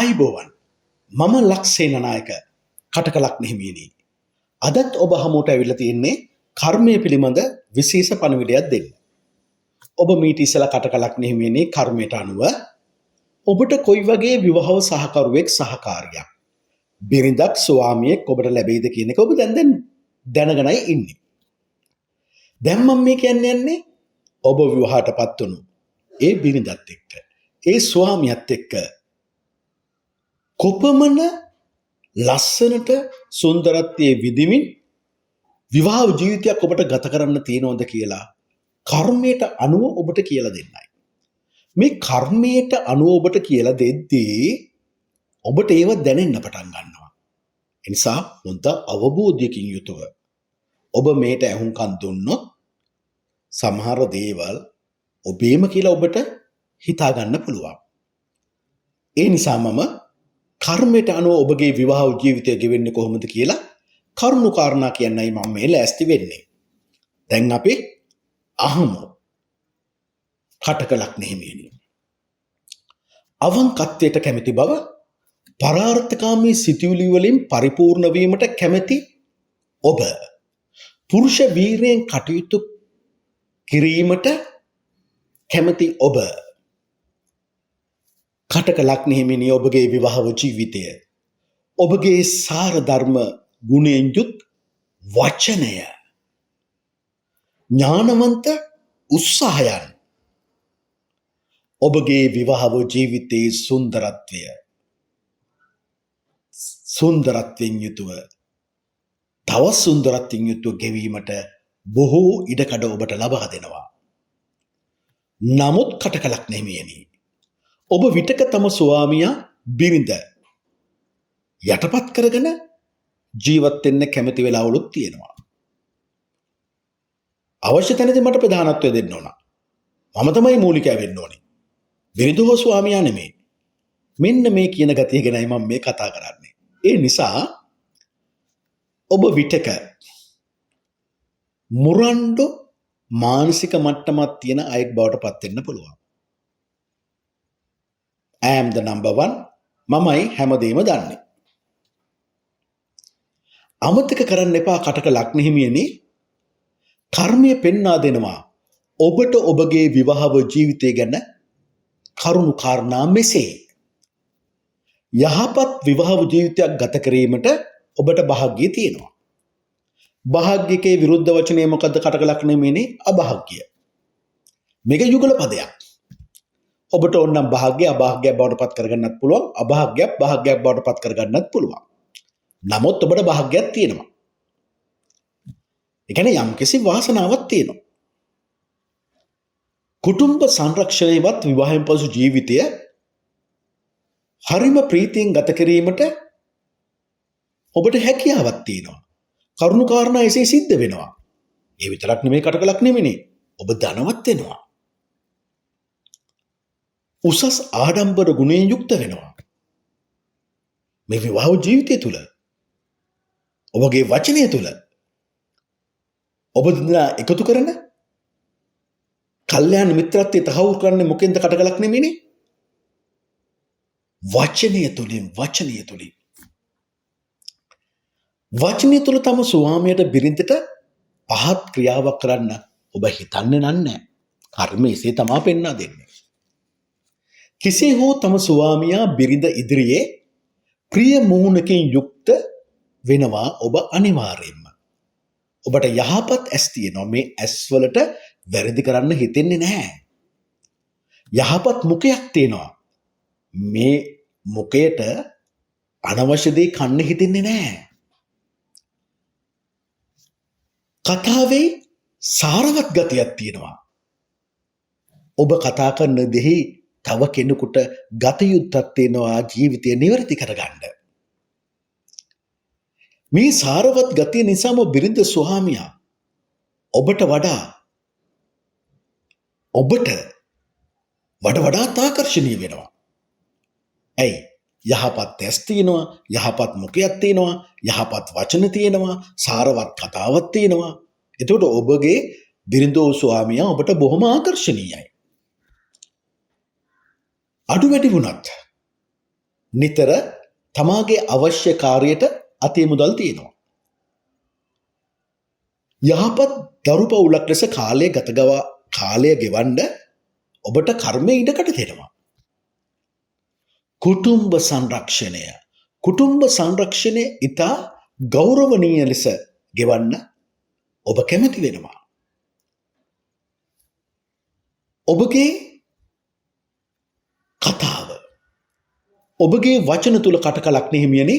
ආයිබෝවන් මම ලක්සේන නායක කටකලක් නිහිමියනි. අදත් ඔබ හමුවට ඇවිල්ලා තියෙන්නේ කර්මය පිළිබඳ විශේෂ පණිවිඩයක් දෙන්න. ඔබ මීට ඉස්සෙල්ලා කටකලක් නිහිමියනි කර්මයට අනුව ඔබට කොයි වගේ විවාහ සහකරුවෙක් සහකාරියක් බිරිඳක් ස්වාමියෙක් ඔබට ලැබෙයිද කියන එක ඔබ දැන් දැනගෙනයි ඉන්නේ. දැන් මම මේ කියන්නේ ඔබ විවාහයටපත් වුණු ඒ බිරිඳත් එක්ක ඒ ස්වාමියාත් එක්ක කොපමණ ලස්සනට සුන්දරත්වයේ විදිමින් විවාහ ජීවිතයක් ඔබට ගත කරන්න තියෙනවද කියලා කර්මයට අනුව ඔබට කියලා දෙන්නයි. මේ කර්මයට අනුව ඔබට කියලා දෙද්දී ඔබට ඒව දැනෙන්න පටන් ගන්නවා. ඒ නිසා හොඳ අවබෝධයකින් යුතුව ඔබ මේට ඇහුම්කන් දුන්නොත් සමහර දේවල් ඔබේම කියලා ඔබට හිතා ගන්න පුළුවන්. ඒ නිසා මම කර්මයට අනුව ඔබගේ විවාහ ජීවිතය ගෙවෙන්නේ කොහොමද කියලා කරුණු කාරණා කියන්නයි මම මේ ලෑස්ති වෙන්නේ. දැන් අපි අහමු කටකලක් නිහිමියනි. අවංකත්වයට කැමති බව පරාර්ථකාමී සිතුවිලි වලින් පරිපූර්ණ වීමට කැමති ඔබ පුරුෂ වීරයෙන් කටයුතු කිරීමට කැමති ඔබ කටකලක් නිහිමියනි ඔබගේ විවාහ ජීවිතය ඔබගේ සාර ධර්ම ගුණයෙන් යුත් වචනය ඥානවන්ත උත්සාහයන් ඔබගේ විවාහ ජීවිතයේ සුන්දරත්වයෙන් යුතුව තව සුන්දරත්වයෙන් යුතුව ගෙවීමට බොහෝ ඉඩකඩ ඔබට ලබා දෙනවා. නමුත් කටකලක් නිහිමියනි ඔබ විටක තම ස්වාමියා බිරිඳ යටපත් කරගෙන ජීවත් වෙන්න කැමති වෙලාවලුත් තියෙනවා. අවශ්‍ය තැනදී මට ප්‍රධානත්වය දෙන්න ඕන. මම තමයි මූලිකයා වෙන්න ඕනේ. බිරිඳ හෝ ස්වාමියා නෙමෙයි. මෙන්න මේ කියන ගතිය ගැනයි මම මේ කතා කරන්නේ. ඒ නිසා ඔබ විටක මුරණ්ඩු මානසික මට්ටමක් තියෙන අයෙක් බවට පත් වෙන්න පුළුවන්. I am the number one. මමයි හැමදේම දන්නේ. අමතක කරන්න එපා කටකලක් නිහිමියනි කර්මය පෙන්වා දෙනවා ඔබට ඔබගේ විවාහ ජීවිතය ගැන කරුණු කාරණා මෙසේ. යහපත් විවාහ ජීවිතයක් ගත කිරීමට ඔබට භාග්‍යය තියෙනවා. භාග්‍යකේ විරුද්ධ වචනය මොකද්ද කටකලක් නිහිමියනි අභාග්‍ය. මේක යුගල පදයක්. ඔබට ඕනනම් භාග්‍ය අභාග්‍යයක් බවට පත් කරගන්නත් පුළුවන් අභාග්‍යයක් භාග්‍යයක් බවට පත් කරගන්නත් පුළුවන්. නමුත් ඔබට භාග්‍යයක් තියෙනවා. ඒ කියන්නේ යම්කිසි වාසනාවක් තියෙනවා. කුටුම්බ සංරක්ෂණයවත් විවාහයෙන් පසු ජීවිතය හරිම ප්‍රීතියෙන් ගත කිරීමට ඔබට හැකියාවක් තියෙනවා. කරුණු කාරණා එසේ සිද්ධ වෙනවා. ඒ විතරක් නෙමෙයි කටකලක් නෙමෙයි. ඔබ ධනවත් වෙනවා. උසස් ආඩම්බර ගුණයෙන් යුක්ත වෙනවා. මේ විවාහ ජීවිතය තුළ ඔබගේ වචනය තුළ ඔබ එකතු කරන කල්යාණ මිත්‍රත්වය තහවුරු කරන්නේ මොකෙන්ද කටකලක් නෙමෙයි. වචනය තුළින් වචනය තුළ තම ස්වාමියට බිරිඳට පහත් ක්‍රියාවක් කරන්න ඔබ හිතන්නේ නැහැ. කර්මය එසේ තමා පෙන්වා දෙන්නේ. කෙසේ හෝ තම ස්වාමියා බිරිඳ ඉදිරියේ ප්‍රිය මුහුණකින් යුක්ත වෙනවා ඔබ අනිවාර්යයෙන්ම. ඔබට යහපත් ඇස් තියෙනවා. මේ ඇස් වලට වැරදි කරන්න හිතෙන්නේ නැහැ. යහපත් මුඛයක් තියෙනවා. මේ මුඛයට අනවශ්‍ය දේ කන්න හිතෙන්නේ නැහැ. කතාවේ සාරවත් ගතියක් තියෙනවා. ඔබ කතා කරන දෙහි තව කෙනෙකුට ගත යුත්තක් තියෙනවා ජීවිතය නිවැරදි කරගන්න. මේ සාරවත් ගතිය නිසාම බිරිඳ ස්වාමියා ඔබට වඩා ආකර්ෂණීය වෙනවා. ඇයි? යහපත් ඇස් තියෙනවා, යහපත් මුඛයක් තියෙනවා, යහපත් වචන තියෙනවා, සාරවත් කතාවක් තියෙනවා. එතකොට ඔබගේ බිරිඳ ස්වාමියා ඔබට බොහොම ආකර්ෂණීයයි. අඩු වැඩි වුණත් නිතර තමාගේ අවශ්‍ය කාර්යයට අතේ මුදල් තියෙනවා. යහපත් දරු පවුලක් ලෙස කාලය ගෙවන්න ඔබට කර්මය ඉඩකට දෙනවා. කුටුම්බ සංරක්ෂණය ඉතා ගෞරවනීය ලෙස ගෙවන්න ඔබ කැමති වෙනවා. ඔබගේ කතාව ඔබගේ වචන තුල කටකලක් හිමියනි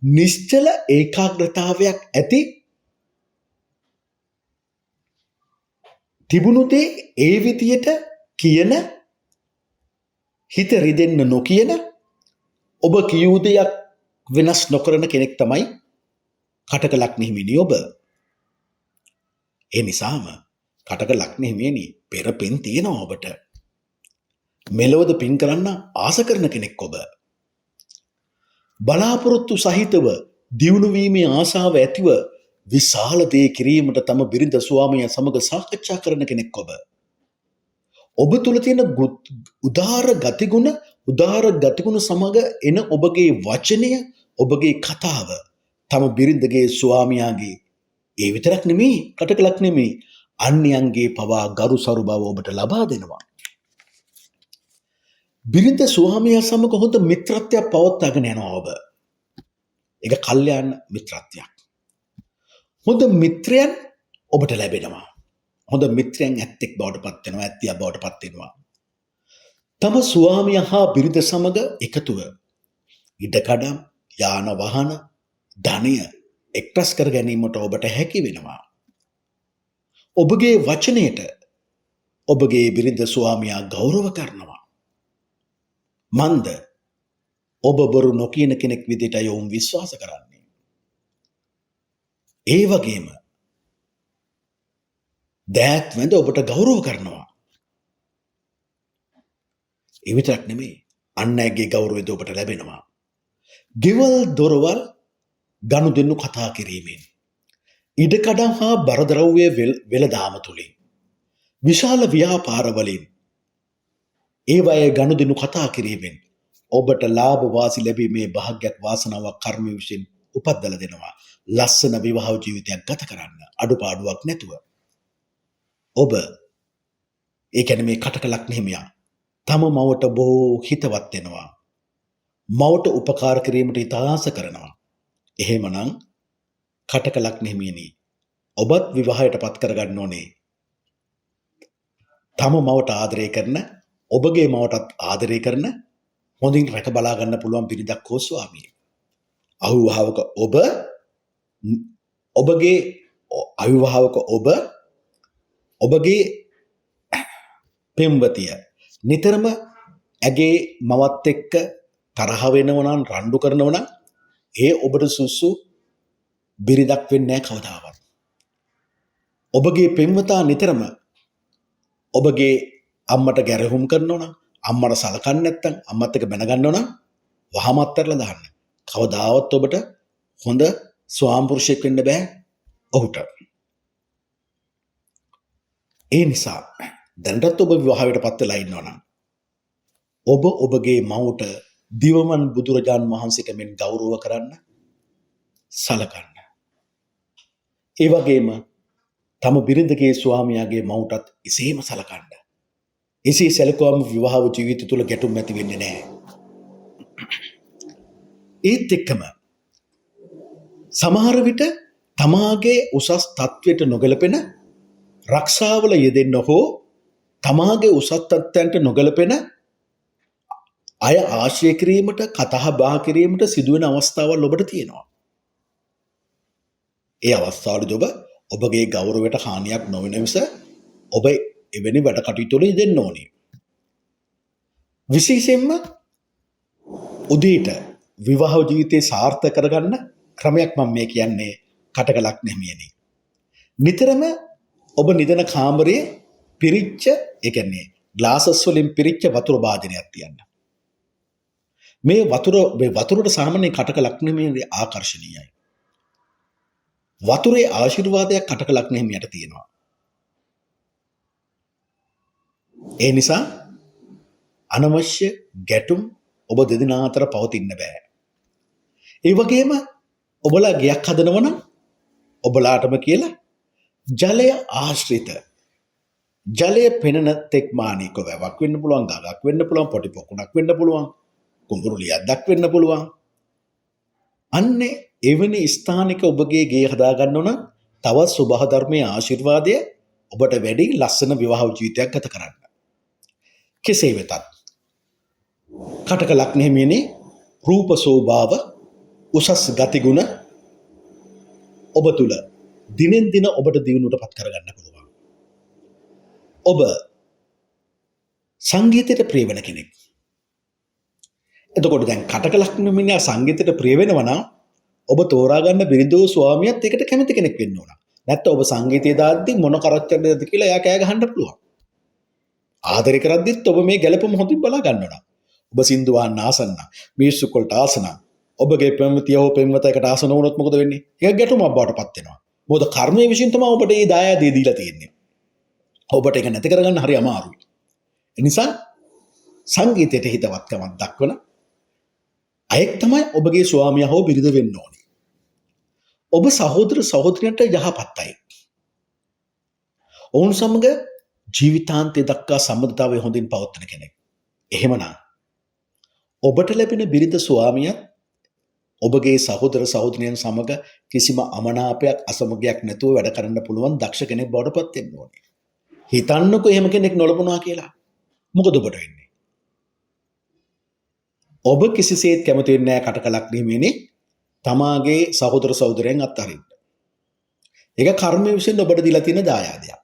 නිශ්චල ඒකාග්‍රතාවයක් ඇති තිබුණු දේ ඒ විදියට කියන හිත රිදෙන්න නොකියන ඔබ කියූ දෙයක් වෙනස් නොකරන කෙනෙක් තමයි කටකලක් හිමියනි ඔබ. ඒ නිසාම කටකලක් හිමියනි පෙර පින් තියෙනවා ඔබට. මෙලොවද පින් කරන්න ආස කරන කෙනෙක් ඔබ. බලාපොරොත්තු සහිතව දියුණු වීමේ ආසාව ඇතිව විශාල දේ කිරීමට තම බිරිඳ ස්වාමියා සමග සාකච්ඡා කරන කෙනෙක් ඔබ. ඔබ තුල තියෙන උදාර ගතිගුණ සමග එන ඔබගේ වචනය, ඔබගේ කතාව තම බිරිඳගේ ස්වාමියාගේ ඒ විතරක් නෙමෙයි, කටකලක් නෙමෙයි, අන්‍යයන්ගේ පවා ගරුසරු බව ඔබට ලබා දෙනවා. බිරිඳ ස්වාමියා සමග හොඳ මිත්‍රත්වයක් පවත්වාගෙන යනවා ඔබ. ඒක කල්යාණ මිත්‍රත්වයක්. හොඳ මිත්‍රයන් ඔබට ලැබෙනවා. හොඳ මිත්‍රයන් ඇත්තෙක් බවට පත් වෙනවා, ඇත්තියක් බවට පත් වෙනවා. තම ස්වාමියා හා බිරිඳ සමග එකතුව ඉඩකඩම්, යාන වාහන, ධනය එක්රැස් කර ගැනීමට ඔබට හැකි වෙනවා. ඔබගේ වචනයට ඔබගේ බිරිඳ ස්වාමියා ගෞරව කරනවා. මන්ද ඔබ බොරු නොකියන කෙනෙක් විදිහටයි ඔවුන් විශ්වාස කරන්නේ. ඒ වගේම දෑත් වැඳ ඔබට ගෞරව කරනවා. ඒ විතරක් නෙමෙයි, අන් අයගේ ගෞරවයද ඔබට ලැබෙනවා. ගෙවල් දොරවල් ගනුදෙනු කතා කිරීමෙන්, ඉඩකඩම් හා බරද්‍රව්‍ය වෙළඳාම තුලින්, විශාල ව්‍යාපාරවලින් ඒවායේ ගනුදෙනු කතා කිරීමෙන් ඔබට ලාභ වාසි ලැබීමේ භාග්යක් වාසනාවක් කර්මය විසින් උපද්දලා දෙනවා. ලස්සන විවාහ ජීවිතයක් ගත කරන්න අඩුපාඩුවක් නැතුව. ඔබ ඒ කියන්නේ මේ කටකලක් හිමියා තම මවට බොහෝ හිතවත් වෙනවා. මවට උපකාර කිරීමට ඉතාස කරනවා. එහෙමනම් කටකලක් හිමියනි ඔබත් විවාහයට පත් කරගන්න ඕනේ. තම මවට ආදරය කරන, ඔබගේ මවටත් ආදරය කරන, හොඳින් රැක බලා ගන්න පුළුවන් බිරිඳක් හෝ ස්වාමියෙක්. අවිවාහක ඔබ, ඔබගේ අවිවාහක ඔබ, ඔබගේ පෙම්වතිය නිතරම ඇගේ මවත් එක්ක තරහ වෙනව නම්, රණ්ඩු කරනව නම් ඒ ඔබට සුසු බිරිඳක් වෙන්නේ නැහැ කවදාවත්. ඔබගේ පෙම්වතා නිතරම ඔබගේ අම්මට ගැරහුම් කරනවා නම්, අම්මට සලකන්නේ නැත්නම්, අම්මත් එක්ක බැන ගන්නවා නම් වහම අත්හැරලා දාන්න. කවදාවත් ඔබට හොඳ ස්වාමිපුරුෂයෙක් වෙන්න බෑ ඔහුට. ඒ නිසා දැනටත් ඔබ විවාහයට පත් වෙලා ඉන්නවා නම් ඔබ ඔබගේ මවට දිවමන් බුදුරජාන් වහන්සේට මෙන් ගෞරව කරන්න, සලකන්න. ඒ වගේම තම බිරිඳගේ ස්වාමියාගේ මවටත් එසේම සලකන්න. එසේ සැලකුවම විවාහ ජීවිතය තුළ ගැටුම් ඇති වෙන්නේ නැහැ. ඒත් එක්කම සමහර විට තමාගේ උසස් තත්වයට නොගැලපෙන රක්ෂාවල යෙදෙන්න හෝ තමාගේ උසස් තත්ත්වයන්ට නොගැලපෙන අය ආශ්‍රය කිරීමට, කතා බහ කිරීමට සිදුවෙන අවස්ථාවල් ඔබට තියෙනවා. ඒ අවස්ථාවලදී ඔබගේ ගෞරවයට හානියක් නොවන විස ඔබ එවැනි වැඩ කටයුතු වල යෙදෙන්න ඕනේ. විශේෂයෙන්ම උදේට විවාහ ජීවිතේ සාර්ථක කරගන්න ක්‍රමයක් මම මේ කියන්නේ කටකලක් නෙමෙයිනේ. නිතරම ඔබ නිදන කාමරයේ පිරිච්ච, ඒ කියන්නේ ග්ලාසස් වලින් පිරිච්ච වතුර භාජනයක් තියන්න. මේ වතුරට සාමාන්‍ය කටකලක් නෙමෙයි ආකර්ෂණීයයි. වතුරේ ආශිර්වාදයක් කටකලක් නෙමෙයිට තියෙනවා. ඒ නිසා අනවශ්‍ය ගැටුම් ඔබ දෙදෙනා අතර පවතින්න බෑ. ඒ වගේම ඔබලා ගයක් හදනවා නම් ඔබලාටම කියලා ජලය ආශ්‍රිත ජලය පෙනෙන තෙක් මානික වැවක් වෙන්න පුළුවන්, ගඟක් වෙන්න පුළුවන්, පොටි පොකුණක් වෙන්න පුළුවන්, කුඹුරුලියක් වෙන්න පුළුවන්. අන්නේ එවැනි ස්ථානික ඔබගේ ගේ හදා ගන්න නම් තවත් සුභ ධර්මයේ ආශිර්වාදය ඔබට වැඩි ලස්සන විවාහ ජීවිතයක් ගත කරන්න. කෙසේ වෙතත් කටක ලග්න හිමියනේ රූප ස්වභාව උසස් ගතිගුණ ඔබ තුල දිනෙන් දින ඔබට දියුණුවට පත් කරගන්න පුළුවන්. ඔබ සංගීතයට ප්‍රිය වෙන කෙනෙක්. එතකොට දැන් කටක ලග්න හිමියා සංගීතයට ප්‍රිය වෙනවා නම් ඔබ තෝරා ගන්න බිරිඳෝ ස්වාමියාත් ඒකට කැමති කෙනෙක් වෙන්න ඕන. නැත්නම් ඔබ සංගීතය දාද්දි මොන කරච්චක්ද කියලා එයා කෑ ගහන්න පුළුවන්. ආදරය කරද්දිත් ඔබ මේ ගැළපෙම හොඳින් බලා ගන්න ඕන. ඔබ සින්දු අහන්න ආසන්න, මියුසික් වලට ආසන්න, ඔබගේ ප්‍රේමිතිය හෝ ප්‍රේමිතයකට ආසන වුණොත් මොකද වෙන්නේ? ඒක ගැටුමක් බවට පත් වෙනවා. මොකද කර්මයේ විසින් තමයි ඔබට මේ දායාදේ දීලා තියෙන්නේ. ඔබට ඒක නැති කරගන්න හරි අමාරුයි. ඒ නිසා සංගීතයට හිතවත්කමක් දක්වන අයෙක් තමයි ඔබගේ ස්වාමියා හෝ බිරිඳ වෙන්න ඕනේ. ඔබ සහෝදර සහෝදරියන්ට යහපත් අය. ඔවුන් සමග ජීවිතාන්තය දක්වා සම්බන්ධතාවය හොඳින් පවත්වන කෙනෙක්. එහෙමනම් ඔබට ලැබෙන බිරිඳ ස්වාමියාත් ඔබගේ සහෝදර සහෝදරියන් සමග කිසිම අමනාපයක් අසමගයක් නැතුව වැඩ කරන්න පුළුවන් දක්ෂ කෙනෙක් බවට පත් වෙන්න ඕනේ. හිතන්නකෝ එහෙම කෙනෙක් නොලබනවා කියලා. මොකද ඔබට වෙන්නේ? ඔබ කිසිසේත් කැමති වෙන්නේ නැහැ කටක ලග්න හිමියනේ තමාගේ සහෝදර සහෝදරයන් අත්හරින්න. ඒක කර්මයේ විසින් ඔබට දීලා තියෙන දායාදයක්.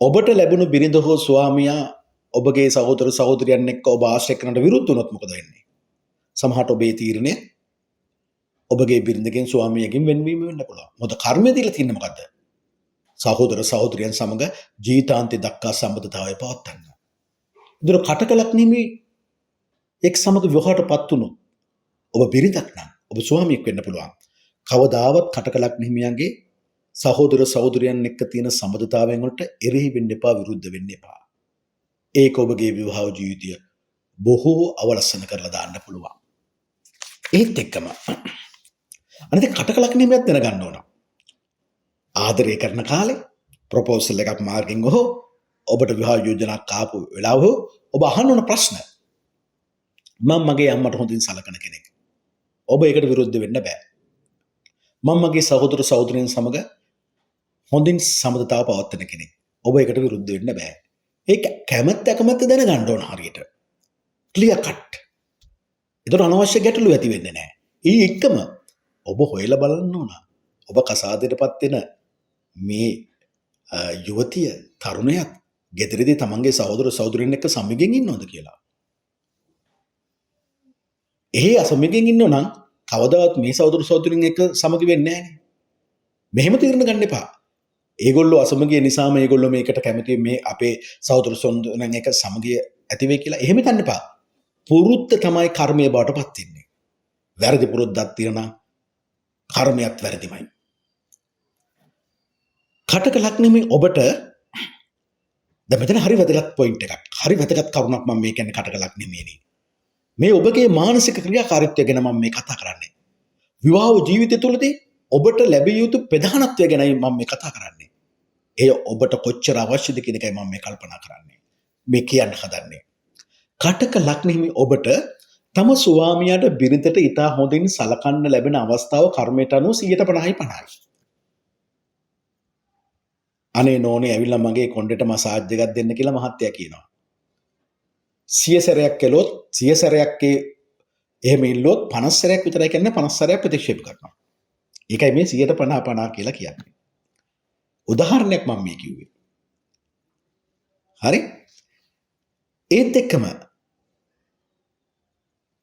ඔබට ලැබුණු බිරිඳ හෝ ස්වාමියා ඔබගේ සහෝදර සහෝදරියන් එක්ක ඔබ ආශ්‍රය කරනට විරුද්ධ වුණොත් මොකද වෙන්නේ? සමහරට ඔබේ තීරණය ඔබගේ බිරිඳගෙන් ස්වාමියාගෙන් වෙන්වීම වෙන්න පුළුවන්. මොකද කර්මයේ දීලා තියෙන්නේ මොකද්ද? සහෝදර සහෝදරියන් සමග ජීවිතාන්තය දක්වා සම්බන්ධතාවය පවත්වන්න. ඒතර කටක ලග්න හිමි එක් සමග විවාහයටපත් වුණොත් ඔබ බිරිඳක් නම් ඔබ ස්වාමියෙක් වෙන්න පුළුවන්. කවදාවත් කටක ලග්න හිමියන්ගේ සහෝදර සහෝදරියන් එක්ක තියෙන සම්බන්ධතාවයන් වලට එරෙහි වෙන්න එපා, විරුද්ධ වෙන්න එපා. ඒක ඔබගේ විවාහ ජීවිතය බොහෝ අවලස්සන කරලා දාන්න පුළුවන්. ඒත් එක්කම අනිත් කටක ලග්න හිමියත් දැනගන්න ඕන. ආදරය කරන කාලේ ප්‍රොපෝසල් එකක් මාර්ගෙන් හෝ ඔබට විවාහ යෝජනාවක් ආපු වෙලාව හෝ ඔබ අහන්න ඕන ප්‍රශ්න. මම මගේ අම්මට හොඳින් සලකන කෙනෙක්. ඔබ ඒකට විරුද්ධ වෙන්න බෑ. මම මගේ සහෝදර සහෝදරියන් සමග හොඳින් සම්බන්ධතාව පවත්වන කෙනෙක්. ඔබ ඒකට විරුද්ධ වෙන්න බෑ. ඒක කැමැත්ත දැනගන්න ඕන හරියට. Clear cut. ඒතර අනවශ්‍ය ගැටලු ඇති වෙන්නේ නැහැ. ඊ එක්කම ඔබ හොයලා බලන්න ඕන. ඔබ කසාදයටපත් වෙන මේ යුවතිය තරුණයත් ගෙදරදී තමන්ගේ සහෝදර සහෝදරියන් එක්ක සමගින් ඉන්නවද කියලා. එහෙ අසමගින් ඉන්නව නම් කවදාවත් මේ සහෝදර සහෝදරියන් එක්ක සමගි වෙන්නේ නැහනේ. මෙහෙම තීරණ ගන්න එපා. ඒගොල්ලෝ අසමගිය නිසා මේගොල්ලෝ මේකට කැමති මේ අපේ සහෝදර සහෝදරයන් එක්ක සමගිය ඇති වෙයි කියලා එහෙම හිතන්න එපා. පුරුද්ද තමයි කර්මයේ බවට පත් වෙන්නේ. වැරදි පුරුද්දක් තියෙනවා කර්මයක් වැරදිමයි. කටක ලග්න හිමි ඔබට දැන් මෙතන හරි වැදගත් පොයින්ට් එකක්. හරි වැදගත් කරුණක් මම මේ කියන්නේ කටක ලග්න හිමියනි. මේ ඔබගේ මානසික ක්‍රියාකාරීත්වය ගැන මම මේ කතා කරන්නේ. විවාහ ජීවිතය තුළදී ඔබට ලැබිය යුතු ප්‍රධානත්වය ගැනයි මම මේ කතා කරන්නේ. එය ඔබට කොච්චර අවශ්‍යද කියන එකයි මම මේ කල්පනා කරන්නේ. මේ කියන්න හදන්නේ. කටක ලග්න හිමි ඔබට තම ස්වාමියාට බිරිඳට ඉතා හොඳින් සලකන්න ලැබෙන අවස්ථාව කර්මයට අනුව 50%යි 50%යි. අනේ නෝනේ ඇවිල්ලා මගේ කොණ්ඩේට මසාජ් එකක් දෙන්න කියලා මහත්තයා කියනවා. 100 සැරයක් කළොත් 100 සැරයක් එහෙම ඉල්ලුවොත් 50 සැරයක් විතරයි කියන්නේ 50 සැරයක් ප්‍රතික්ෂේප කරනවා. ඒකයි මේ 50% කියලා කියන්නේ. උදාහරණයක් මම මේ කිව්වේ. හරි? ඒත් එක්කම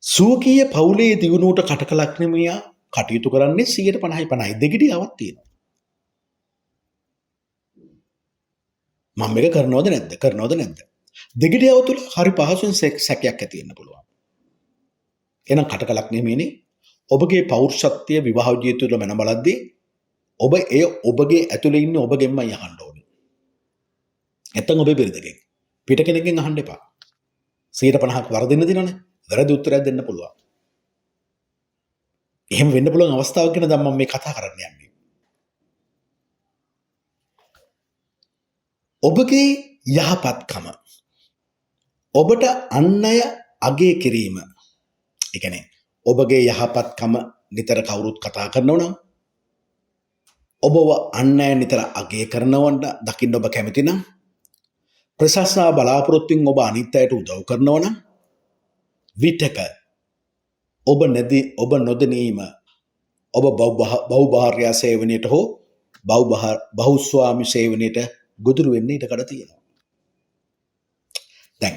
සුවකීය පවුලේ දියුණුවට කටක ලග්න හිමියා කටයුතු කරන්නේ 50%යි 50%යි දෙගිඩියාවක් තියෙනවා. මම මේක කරනවද නැද්ද? කරනවද නැද්ද? දෙගිඩියාව තුළ හරි පහසුවෙන් සැකයක් ඇති වෙන්න පුළුවන්. එහෙනම් කටක ලග්න හිමියනේ ඔබගේ පෞරුෂත්වය විවාහ ජීවිතය තුළ මන බලද්දී ඔබ එය ඔබගේ ඇතුලේ ඉන්න ඔබගෙන්මයි අහන්න ඕනේ. නැත්තම් ඔබේ බිරිඳගෙන්. පිට කෙනෙක්ගෙන් අහන්න එපා. 50%ක් වරදින්න දිනවනේ. වැරදි උත්තරයක් දෙන්න පුළුවන්. එහෙම වෙන්න පුළුවන් අවස්ථාවක් ගැන දැන් මම මේ කතා කරන්න යන්නේ. ඔබගේ යහපත්කම ඔබට අන් අය අගය කිරීම. ඒ කියන්නේ ඔබගේ යහපත්කම නිතර කවුරුත් කතා කරනවා නම් ඔබව අන් අය නිතර අගය කරනවන්න දකින්න ඔබ කැමති නම් ප්‍රශංසා බලාපොරොත්තුෙන් ඔබ අනිත් අයට උදව් කරනවා නම් විටක ඔබ නොදැනීම ඔබ බහුභාර්යා සේවනයට හෝ බහුස්වාමි සේවනයට ගොදුරු වෙන්න ඉඩකඩ තියෙනවා. දැන්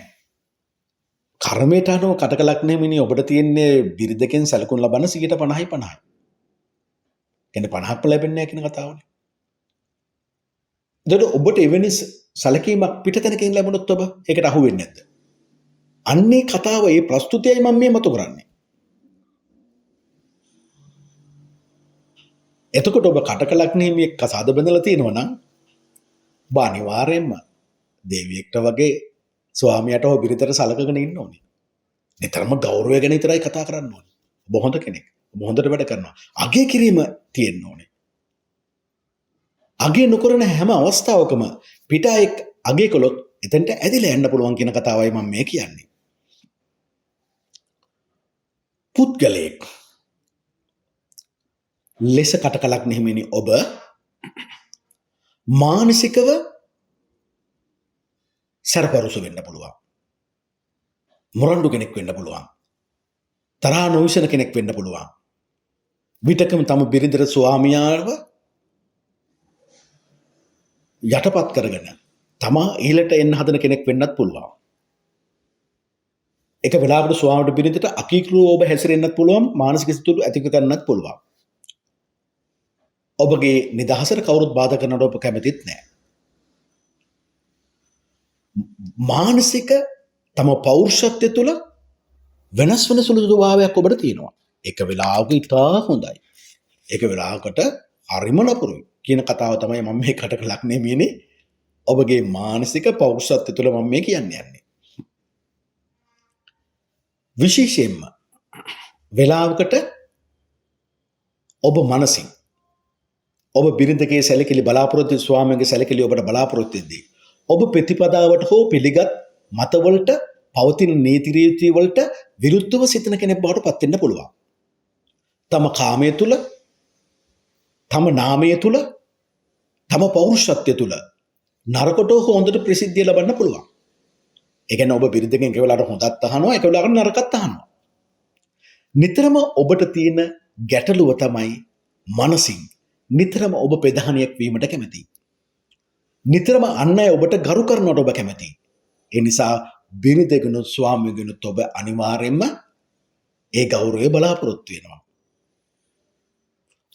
කර්මයට අනුව කටක ලග්නෙමිනි ඔබට තියෙන්නේ බිරිඳකෙන් සැලකුම් ලබන 50%යි 50%යි. කියන්නේ 50ක් ලැබෙන්නේ නැහැ කියන කතාවනේ. එතකොට ඔබට එවැනි සැලකීමක් පිටතනකින් ලැබුණොත් ඔබ ඒකට අහු වෙන්නේ නැද්ද? අන්නේ කතාව ඒ ප්‍රස්තුතයයි මම මේ මතු කරන්නේ. එතකොට ඔබ කටක ලග්නෙහිමි එක්ක සාද බඳලා තියෙනවා නම් ඔබ අනිවාර්යයෙන්ම දෙවියෙක්ට වගේ ස්වාමියාට හෝ බිරිඳට සලකගෙන ඉන්න ඕනේ. නිතරම ගෞරවය ගැන විතරයි කතා කරන්න ඕනේ. ඔබ හොඳ කෙනෙක්. ඔබ හොඳට වැඩ කරනවා. අගය කිරීම තියෙන්න ඕනේ. අගය නොකරන හැම අවස්ථාවකම පිටායෙක් අගය කළොත් එතනට ඇදිලා යන්න පුළුවන් කියන කතාවයි මම මේ කියන්නේ. පුද්ගලයෙක් ලෙස කටක ලග්නෙහිමිනි ඔබ මානසිකව සැරපරුස වෙන්න පුළුවන්. මොරණ්ඩු කෙනෙක් වෙන්න පුළුවන්. තරහා නොවිසන කෙනෙක් වෙන්න පුළුවන්. විටකම තම බිරිඳට ස්වාමියාව යටපත් කරගෙන තමා ඊළට එන්න හදන කෙනෙක් වෙන්නත් පුළුවන්. එක වෙලාවකට ස්වාමියාට බිරිඳට අකීකරුව ඔබ හැසිරෙන්නත් පුළුවන්. මානසික සිතුවිලි ඇති කරගන්නත් පුළුවන්. ඔබගේ නිදහසට කවුරුත් බාධා කරනවට ඔබ කැමතිත් නැහැ. මානසික තම පෞරුෂත්වය තුළ වෙනස් වෙන සුළු ස්වභාවයක් ඔබට තියෙනවා. එක වෙලාවක ඉතා හොඳයි. එක වෙලාවකට හරිම නපුරුයි කියන කතාව තමයි මම මේ කටක ලග්නෙහිමිනි ඔබගේ මානසික පෞරුෂත්වය තුළ මම මේ කියන්න යන්නේ. විශේෂයෙන්ම වෙලාවකට ඔබ මනසින් ඔබ බිරිඳගේ සැලකිලි බලාපොරොත්තු ස්වාමියාගේ සැලකිලි ඔබට බලාපොරොත්තු වෙද්දී ඔබ ප්‍රතිපදාවට හෝ පිළිගත් මතවලට පවතින නීති රීති වලට විරුද්ධව සිතන කෙනෙක් බවට පත් වෙන්න පුළුවන්. තම කාමයේ තුල, තම නාමයේ තුල, තම පෞරුෂත්වයේ තුල නරකට හෝ හොඳට ප්‍රසිද්ධිය ලබන්න පුළුවන්. ඒ කියන්නේ ඔබ බිරිඳගෙන් එක වෙලාවට හොඳත් අහනවා, එක වෙලාවකට නරකත් අහනවා. නිතරම ඔබට තියෙන ගැටලුව තමයි මනසින් නිතරම ඔබ ප්‍රධානියක් වීමට කැමතියි. නිතරම අන් අය ඔබට ගරු කරනවට ඔබ කැමතියි. ඒ නිසා බිරිඳගෙනුත් ස්වාමියාගෙනුත් ඔබ අනිවාර්යයෙන්ම ඒ ගෞරවය බලාපොරොත්තු වෙනවා.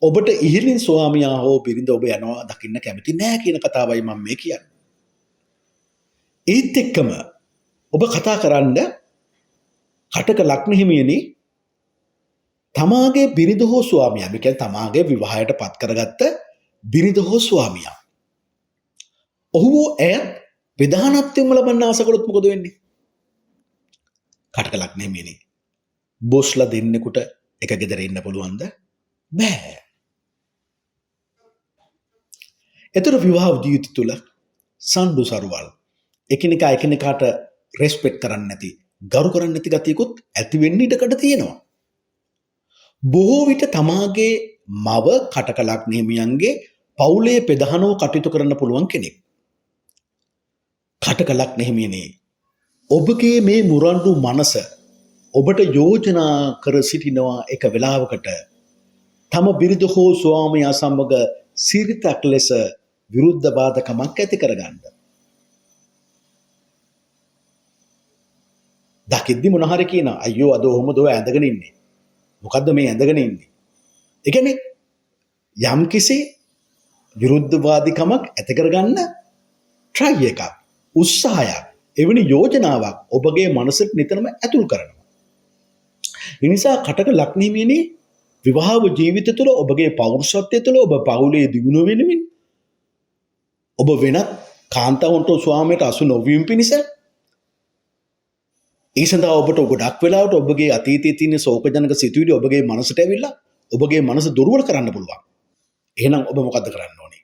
ඔබට ඉහළින් ස්වාමියා හෝ බිරිඳ ඔබ යනවා දකින්න කැමති නෑ කියන කතාවයි මම මේ කියන්නේ. ඒත් එක්කම ඔබ කතා කරන්න කටක ලග්නෙහිමියනි තමාගේ බිරිඳ හෝ ස්වාමියා, මේ කියන්නේ තමාගේ විවාහයට පත් කරගත්ත බිරිඳ හෝ ස්වාමියා ඔහු ඇය ප්‍රධානත්වයෙන්ම ලබන්න ආස කළොත් මොකද වෙන්නේ? කටක ලග්නෙහිමියනි බොස්ලා දෙන්නෙකුට එක ගෙදර ඉන්න පුළුවන්ද? බෑ. ඒතර විවාහ ජීවිතය තුළ සම්ඩු සරුවල් එකිනෙකාට රෙස්පෙක්ට් කරන්නේ නැති, ගරු කරන්නේ නැති ගතියකුත් ඇති වෙන්න ඉඩකඩ තියෙනවා. බොහෝ විට තමාගේ මව කටක ලග්නෙහිමියන්ගේ පවුලේ ප්‍රධානව කටයුතු කරන්න පුළුවන් කෙනෙක්. කටක ලග්නෙහිමියනි ඔබගේ මේ මුරණ්ඩු මනස ඔබට යෝජනා කර සිටිනවා එක වෙලාවකට තම බිරිඳ හෝ ස්වාමියා සමග සිරිතක් ලෙස විරුද්ධ බාධකමක් ඇති කරගන්න. දකිද්දි මොන හරි කියන අයියෝ අද ඔහොමද ඔය ඇඳගෙන ඉන්නේ. මොකද්ද මේ ඇඳගෙන ඉන්නේ? ඒ කියන්නේ යම්කිසි විරුද්ධවාදීකමක් ඇති කරගන්න try එකක්, උත්සාහයක්, එවැනි යෝජනාවක් ඔබගේ මනසට නිතරම ඇතුල් කරනවා. ඒ නිසා කටක ලග්නෙහිමියනි විවාහ ජීවිතය තුළ ඔබගේ පෞරුෂත්වය තුළ ඔබ පවුලේ දියුණුව වෙනුවෙන් ඔබ වෙනත් කාන්තාවන්ට ස්වාමියාට අසු නොවීම පිණිස ඒ සඳහා ඔබට ගොඩක් වෙලාවට ඔබගේ අතීතයේ තියෙන ශෝකජනක සිතුවිලි ඔබගේ මනසට ඇවිල්ලා ඔබගේ මනස දුර්වල කරන්න පුළුවන්. එහෙනම් ඔබ මොකද්ද කරන්න ඕනේ?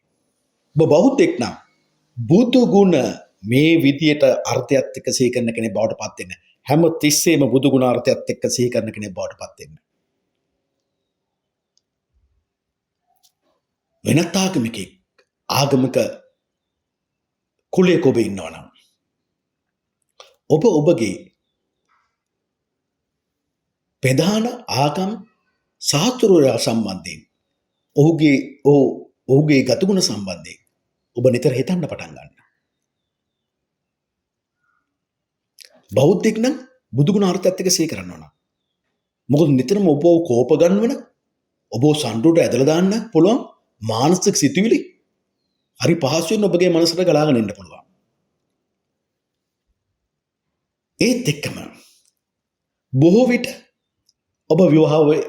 ඔබ බෞද්ධෙක් නම් බුදු ගුණ මේ විදියට අර්ථයත් එක්ක සිහි කරන කෙනෙක් බවට පත් වෙන්න. හැම තිස්සෙම බුදු ගුණ අර්ථයත් එක්ක සිහි කරන කෙනෙක් බවට පත් වෙන්න. වෙනත් ආගමික කුලයක ඔබ ඉන්නවා නම් ඔබගේ ප්‍රධාන ආගම් සහතුරුවරයා සම්බන්ධයෙන් ඔහුගේ ගතිගුණ සම්බන්ධයෙන් ඔබ නිතර හිතන්න පටන් ගන්න. බෞද්ධෙක් නම් බුදුගුණ අර්ථයත් එක්ක සිහි කරන්න ඕන. මොකද නිතරම ඔබව කෝප ගන්නවන ඔබව සම්ඩුවට ඇදලා දාන්න පුළුවන් මානසික සිතුවිලි හරි පහසුවෙන් ඔබගේ මනසට ගලාගෙන එන්න පුළුවන්. ඒත් එක්කම බොහෝ විට ඔබ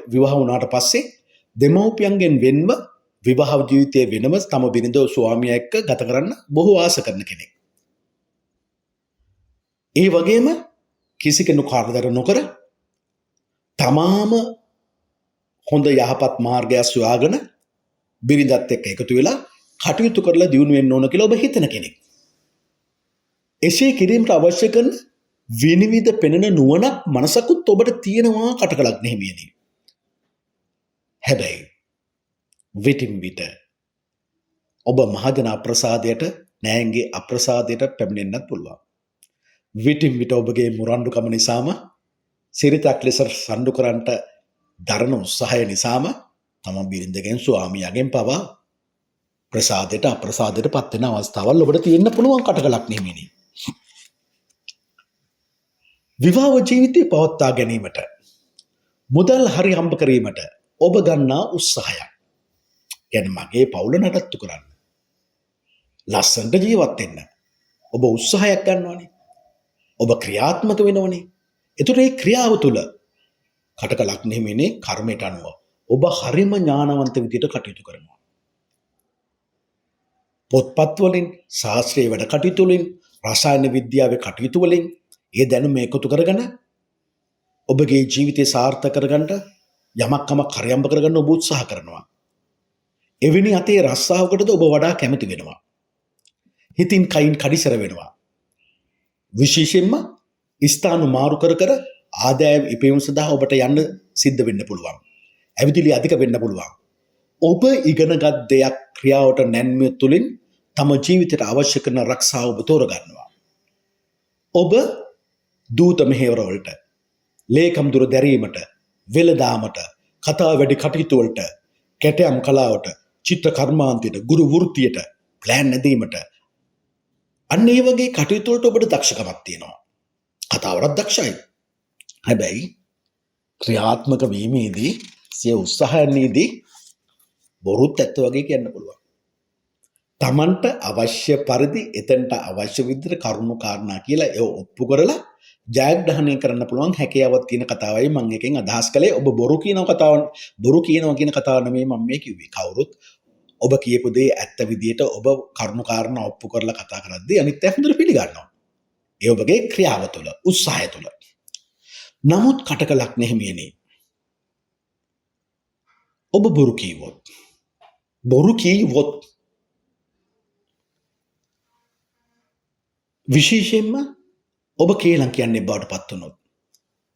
විවාහ වුණාට පස්සේ දෙමව්පියන්ගෙන් වෙන්ව විවාහ ජීවිතයේ වෙනම තම බිරිඳ ස්වාමියා එක්ක ගත කරන්න බොහෝ ආස කරන කෙනෙක්. ඒ වගේම කිසි කෙනෙකු කරදර නොකර තමාම හොඳ යහපත් මාර්ගය සොයාගෙන බිරිඳත් එක්ක එකතු වෙලා කටයුතු කරලා දියුණු වෙන්න ඕන කියලා ඔබ හිතන කෙනෙක්. එසේ කිරීමට අවශ්‍ය කරන විනිවිද පෙනෙන නුවණක් මනසකුත් ඔබට තියෙනවා කටකලක් නෙහිමියනි. හැබැයි විටින් විට ඔබ මහජන අප්‍රසාදයට නෑන්ගේ අප්‍රසාදයට පැමිණෙන්නත් පුළුවන්. විටින් විට ඔබගේ මුරණ්ඩුකම නිසාම සිරිතක් ලෙස සම්ඩු කරන්නට දරන උත්සාහය නිසාම තම බිරිඳගෙන් ස්වාමියාගෙන් පවා ප්‍රසාදයට අප්‍රසාදයට පත් වෙන අවස්ථාවල් ඔබට තියෙන්න පුළුවන් කටකලක් නෙමෙයි. විවාහ ජීවිතය පවත්වා ගැනීමට මුදල් හරි හම්බ කිරීමට ඔබ ගන්නා උත්සාහයක්. කියන්නේ මගේ පවුල නඩත්තු කරන්න. ලස්සනට ජීවත් වෙන්න. ඔබ උත්සාහයක් ගන්නවනේ. ඔබ ක්‍රියාත්මක වෙනවනේ. ඒතර මේ ක්‍රියාව තුළ කටකලක් නෙමෙයිනේ කර්මයට අනුව ඔබ හරිම ඥානවන්ත විදියට කටයුතු කරනවා. පොත්පත් වලින් ශාස්ත්‍රීය වැඩ කටයුතු වලින් රසායන විද්‍යාවේ කටයුතු වලින් ඒ දැනුම එකතු කරගෙන ඔබගේ ජීවිතය සාර්ථක කරගන්න යමක් හරියම්බ කරගන්න ඔබ උත්සාහ කරනවා. එවැනි අතේ රස්සාවකටද ඔබ වඩා කැමති වෙනවා. හිතින් කයින් කඩිසර වෙනවා. විශේෂයෙන්ම ස්ථාන මාරු කර ආදායම් ඉපයීම සඳහා ඔබට යන්න සිද්ධ වෙන්න පුළුවන්. ඇවිදිලි අධික වෙන්න පුළුවන්. ඔබ ඉගෙනගත් දෙයක් ක්‍රියාවට නැන්මිය තුළින් තම ජීවිතයට අවශ්‍ය කරන රක්ෂාව ඔබ තෝරගන්නවා. ඔබ දූත මෙහෙවරවලට, ලේකම් දුර දැරීමට, වෙළදාමට, කතා වැඩි කටයුතු වලට, කැටයම් කලාවට, චිත්‍ර කර්මාන්තයට, ගුරු වෘත්තියට, ප්ලෑන් නැදීමට අන්න ඒ වගේ කටයුතු වලට ඔබට දක්ෂකමක් තියෙනවා. කතාවරත් දක්ෂයි. හැබැයි ක්‍රියාත්මක වීමේදී සිය උත්සාහයන්හිදී බොරුත් ඇත්ත වගේ කියන්න පුළුවන්. තමන්ට අවශ්‍ය පරිදි එතනට අවශ්‍ය විදිහට කරුණු කාරණා කියලා ඒ ඔප්පු කරලා ජයග්‍රහණය කරන්න පුළුවන් හැකියාවක් තියෙන කතාවයි මම එකෙන් අදහස් කළේ. ඔබ බොරු කියනවා කියන කතාව නෙමෙයි මම මේ කිව්වේ. කවුරුත් ඔබ කියපු දේ ඇත්ත විදිහට ඔබ කරුණු කාරණා ඔප්පු කරලා කතා කරද්දී අනිත් අය හොඳට පිළිගන්නවා. ඒ ඔබගේ ක්‍රියාව තුළ, උත්සාහය තුළ. නමුත් කටකලක් නෙහිමියනේ. ඔබ බොරු කීවොත් විශේෂයෙන්ම ඔබ කේලම් කියන්නේ බවට පත් වුණොත්,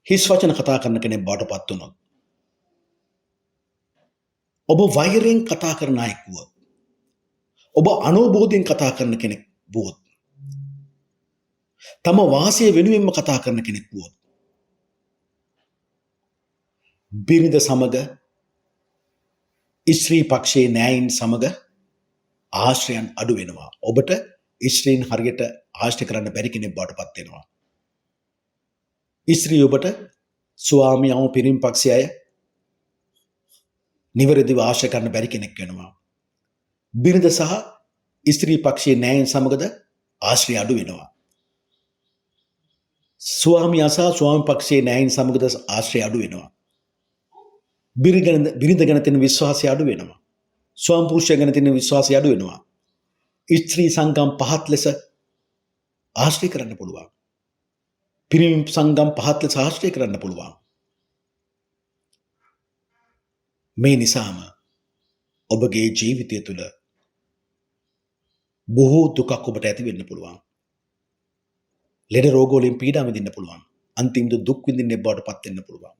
හිස් වචන කතා කරන කෙනෙක් බවට පත් වුණොත්, ඔබ වෛරයෙන් කතා කරන අයෙක් වුවොත්, ඔබ අනෝබෝධයෙන් කතා කරන කෙනෙක් වුවොත්, තම වාසිය වෙනුවෙන්ම කතා කරන කෙනෙක් වුවොත්, බිරිඳ සමග ස්ත්‍රී පක්ෂයේ නෑයින් සමග ආශ්‍රයන් අඩු වෙනවා. ඔබට ස්ත්‍රීන් හරියට ආශ්‍රය කරන්න බැරි කෙනෙක් බවට පත් වෙනවා. ස්ත්‍රී ඔබට ස්වාමියාම පිරිම් පක්ෂය අය නිවැරදිව ආශ්‍රය කරන්න බැරි කෙනෙක් වෙනවා. බිරිඳ සහ ස්ත්‍රී පක්ෂයේ නෑයින් සමගද ආශ්‍රය අඩු වෙනවා. ස්වාමියා සහ ස්වාමි පක්ෂයේ නෑයින් සමගද ආශ්‍රය අඩු වෙනවා. බිරිඳ ගැන තියෙන විශ්වාසය අඩු වෙනවා. ස්වාම පුරුෂය ගැන තියෙන විශ්වාසය අඩු වෙනවා. ස්ත්‍රී සංගම් පහත් ලෙස ආශ්‍රය කරන්න පුළුවන්. පිරිමි සංගම් පහත් ලෙස ආශ්‍රය කරන්න පුළුවන්. මේ නිසාම ඔබගේ ජීවිතය තුළ බොහෝ දුකක් ඔබට ඇති වෙන්න පුළුවන්. ලෙඩ රෝග වලින් පීඩා විඳින්න පුළුවන්. අන්තිමට දුක් විඳින්න බවට පත් වෙන්න පුළුවන්.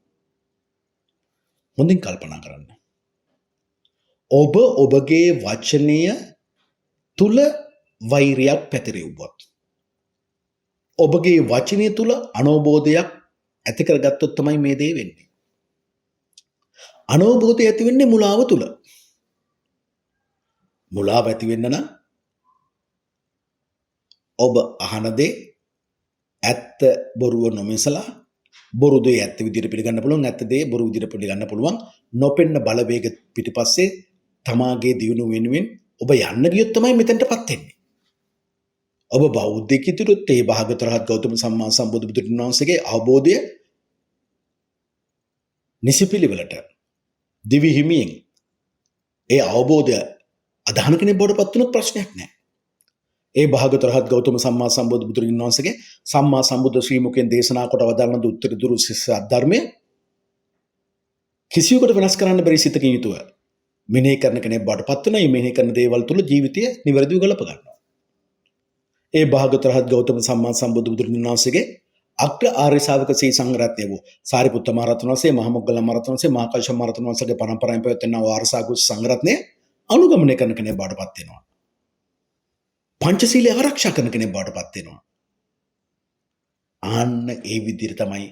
හොඳින් කල්පනා කරන්න. ඔබ ඔබගේ වචනය තුල වෛරයක් පැතිරෙව්වොත්, ඔබගේ වචනය තුල අනවබෝධයක් ඇති කරගත්තොත් තමයි මේ දේ වෙන්නේ. අනවබෝධය ඇති වෙන්නේ මුලාව තුල. මුලාව ඇති වෙන්න නම් ඔබ අහන දේ ඇත්ත බොරුව නොමිසලා, බොරු දේ ඇත්ත විදිහට පිළිගන්න පුළුවන්, ඇත්ත දේ බොරු විදිහට පිළිගන්න පුළුවන්. නොපෙන්න බලවේග පිටිපස්සේ තමාගේ දියුණුව වෙනුවෙන් ඔබ යන්න ගියොත් තමයි මෙතෙන්ටපත් වෙන්නේ. ඔබ බෞද්ධයෙක් ඉදිරියට ඒ භාග්‍යවතුන් රහත් ගෞතම සම්මා සම්බුදු බුදුරජාණන් වහන්සේගේ අවබෝධය නිසිපිලිවෙලට දිවි හිමියෙන් ඒ අවබෝධය අදහන කෙනෙක් බවට පත් වුණොත් ප්‍රශ්නයක් නැහැ. ඒ භාග්‍යවතුන් රහත් ගෞතම සම්මා සම්බුදු බුදුරජාණන් වහන්සේගේ සම්මා සම්බුද්ධ ශ්‍රී මුඛයෙන් දේශනා කොට වදාළන උත්තර දුරු ශිෂ්‍ය ධර්මයේ කිසියකට වෙනස් කරන්න බැරි සිතකින් යුතුව මෙනෙහි කරන කෙනෙක් බවට පත් වෙනවා. මේ මෙනෙහි කරන දේවල් තුළ ජීවිතය නිවැරදිව ගලප ගන්නවා. ඒ භාග්‍යවතුන් රහත් ගෞතම සම්මා සම්බුදු බුදුරජාණන් වහන්සේගේ අග්‍ර ආර්ය ශාවක ශ්‍රී සංඝරත්නය වූ සාරිපුත්ත මහ රහතන් වහන්සේ, මහා මොග්ගල්ලාන මහ රහතන් වහන්සේ, මහා කාශ්‍යප මහ රහතන් වහන්සේගේ පරම්පරාවෙන් පැවැත්වෙන වාරසාගත සංඝරත්නය අනුගමනය කරන කෙනෙක් බවට පත් වෙනවා. පංචශීලයේ ආරක්ෂා කරන කෙනෙක් බවට පත් වෙනවා. ආන්න ඒ විදිහට තමයි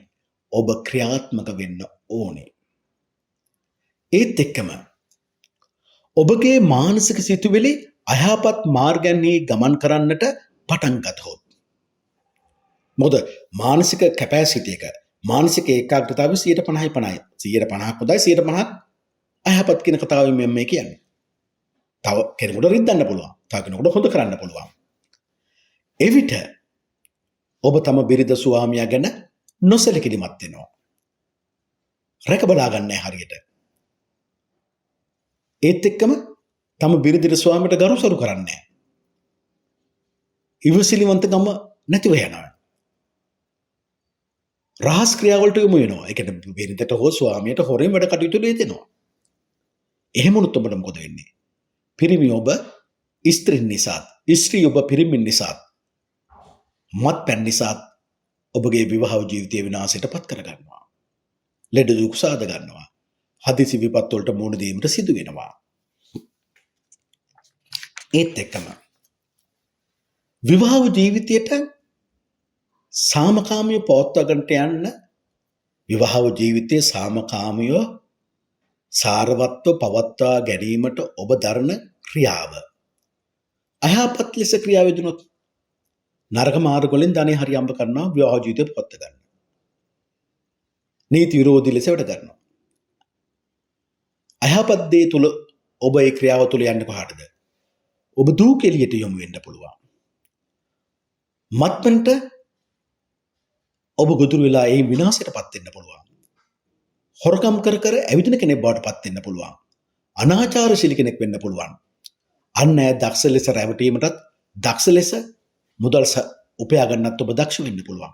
ඔබ ක්‍රියාත්මක වෙන්න ඕනේ. ඒත් එක්කම ඔබගේ මානසික සිතුවිලි අයහපත් මාර්ගයන්හි ගමන් කරන්නට පටන් ගතහොත්, මොකද මානසික කැපැසිටි එක, මානසික ඒකාග්‍රතාවය 50%යි 50යි. 150ක් හොඳයි, 150ක් අයහපත් කියන කතාවෙන් මම මේ කියන්නේ. තව කෙනෙකුට රිද්දන්න පුළුවන්, තව කෙනෙකුට හොඳ කරන්න පුළුවන්. එවිට ඔබ තම බිරිඳ ස්වාමියා ගැන නොසලකිලිමත් වෙනවා. රැක බලා ගන්න හරියට. ඒත් එක්කම තම බිරිඳ ස්වාමියාට ගරුසරු කරන්නේ නැහැ. ඉවසිලිවන්තකම නැතිව යනවා. රහස් ක්‍රියාවලට යොමු වෙනවා. ඒ කියන්නේ බිරිඳට හෝ ස්වාමියාට හොරෙන් වැඩ කටයුතු දෙනවා. එහෙම වුණොත් ඔබට මොකද වෙන්නේ? පිරිමි ඔබ ස්ත්‍රීන් නිසා, ස්ත්‍රී ඔබ පිරිමින් නිසා, මත්පැන් නිසා ඔබගේ විවාහ ජීවිතය විනාශයට පත් කර ගන්නවා. ලෙඩ දුක් සාද ගන්නවා. හදිසි විපත් වලට මුහුණ දීමට සිදු වෙනවා. ඒත් එක්කම විවාහ ජීවිතයට සාමකාමීව පවත්වා ගන්නට යන්න, විවාහ ජීවිතයේ සාමකාමීව සාරවත්ව පවත්වා ගැනීමට ඔබ දරන ක්‍රියාව අයහපත් ලෙස ක්‍රියාව යෙදුනොත් නරක මාර්ග වලින් ධනෙ හරි අම්බ කරනවා, විවාහ ජීවිතය පවත්වා ගන්න. නීති විරෝධී ලෙස වැඩ කරනවා. අයහපත් දේ තුල ඔබ ඒ ක්‍රියාව තුල යන්නේ කොහාටද? ඔබ දුක එළියට යොමු වෙන්න පුළුවන්. මත්පැන්ට ඔබ ගොදුරු වෙලා ඒ විනාශයටපත් වෙන්න පුළුවන්. හොරකම් කර කර ඇවිදින කෙනෙක් බවට පත් වෙන්න පුළුවන්. අනාචාරශීලී කෙනෙක් වෙන්න පුළුවන්. අන්න ඒ දක්ෂ ලෙස රැවටීමටත්, දක්ෂ ලෙස මුදල් උපයා ගන්නත් ඔබ දක්ෂ වෙන්න පුළුවන්.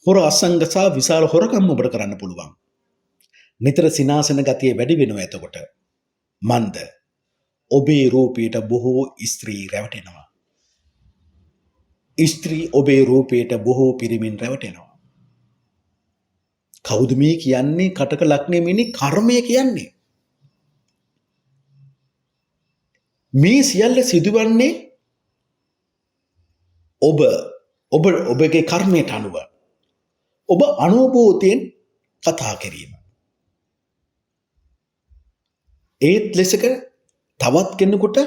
හොර අසංග සහ විශාල හොරකම් ඔබට කරන්න පුළුවන්. නිතර සිනාසන ගතිය වැඩි වෙනවා. එතකොට මන්ද ඔබේ රූපයට බොහෝ ස්ත්‍රී රැවටෙනවා. ස්ත්‍රී ඔබේ රූපයට බොහෝ පිරිමින් රැවටෙනවා. කවුද මේ කියන්නේ? කටක ලග්නේ මෙන්නේ කර්මය කියන්නේ. මේ සියල්ල සිදුවන්නේ ඔබගේ කර්මයට අනුව. ඔබ අනුභවයෙන් කතා කිරීම. ඒත් ලෙසක තවත් කෙනෙකුට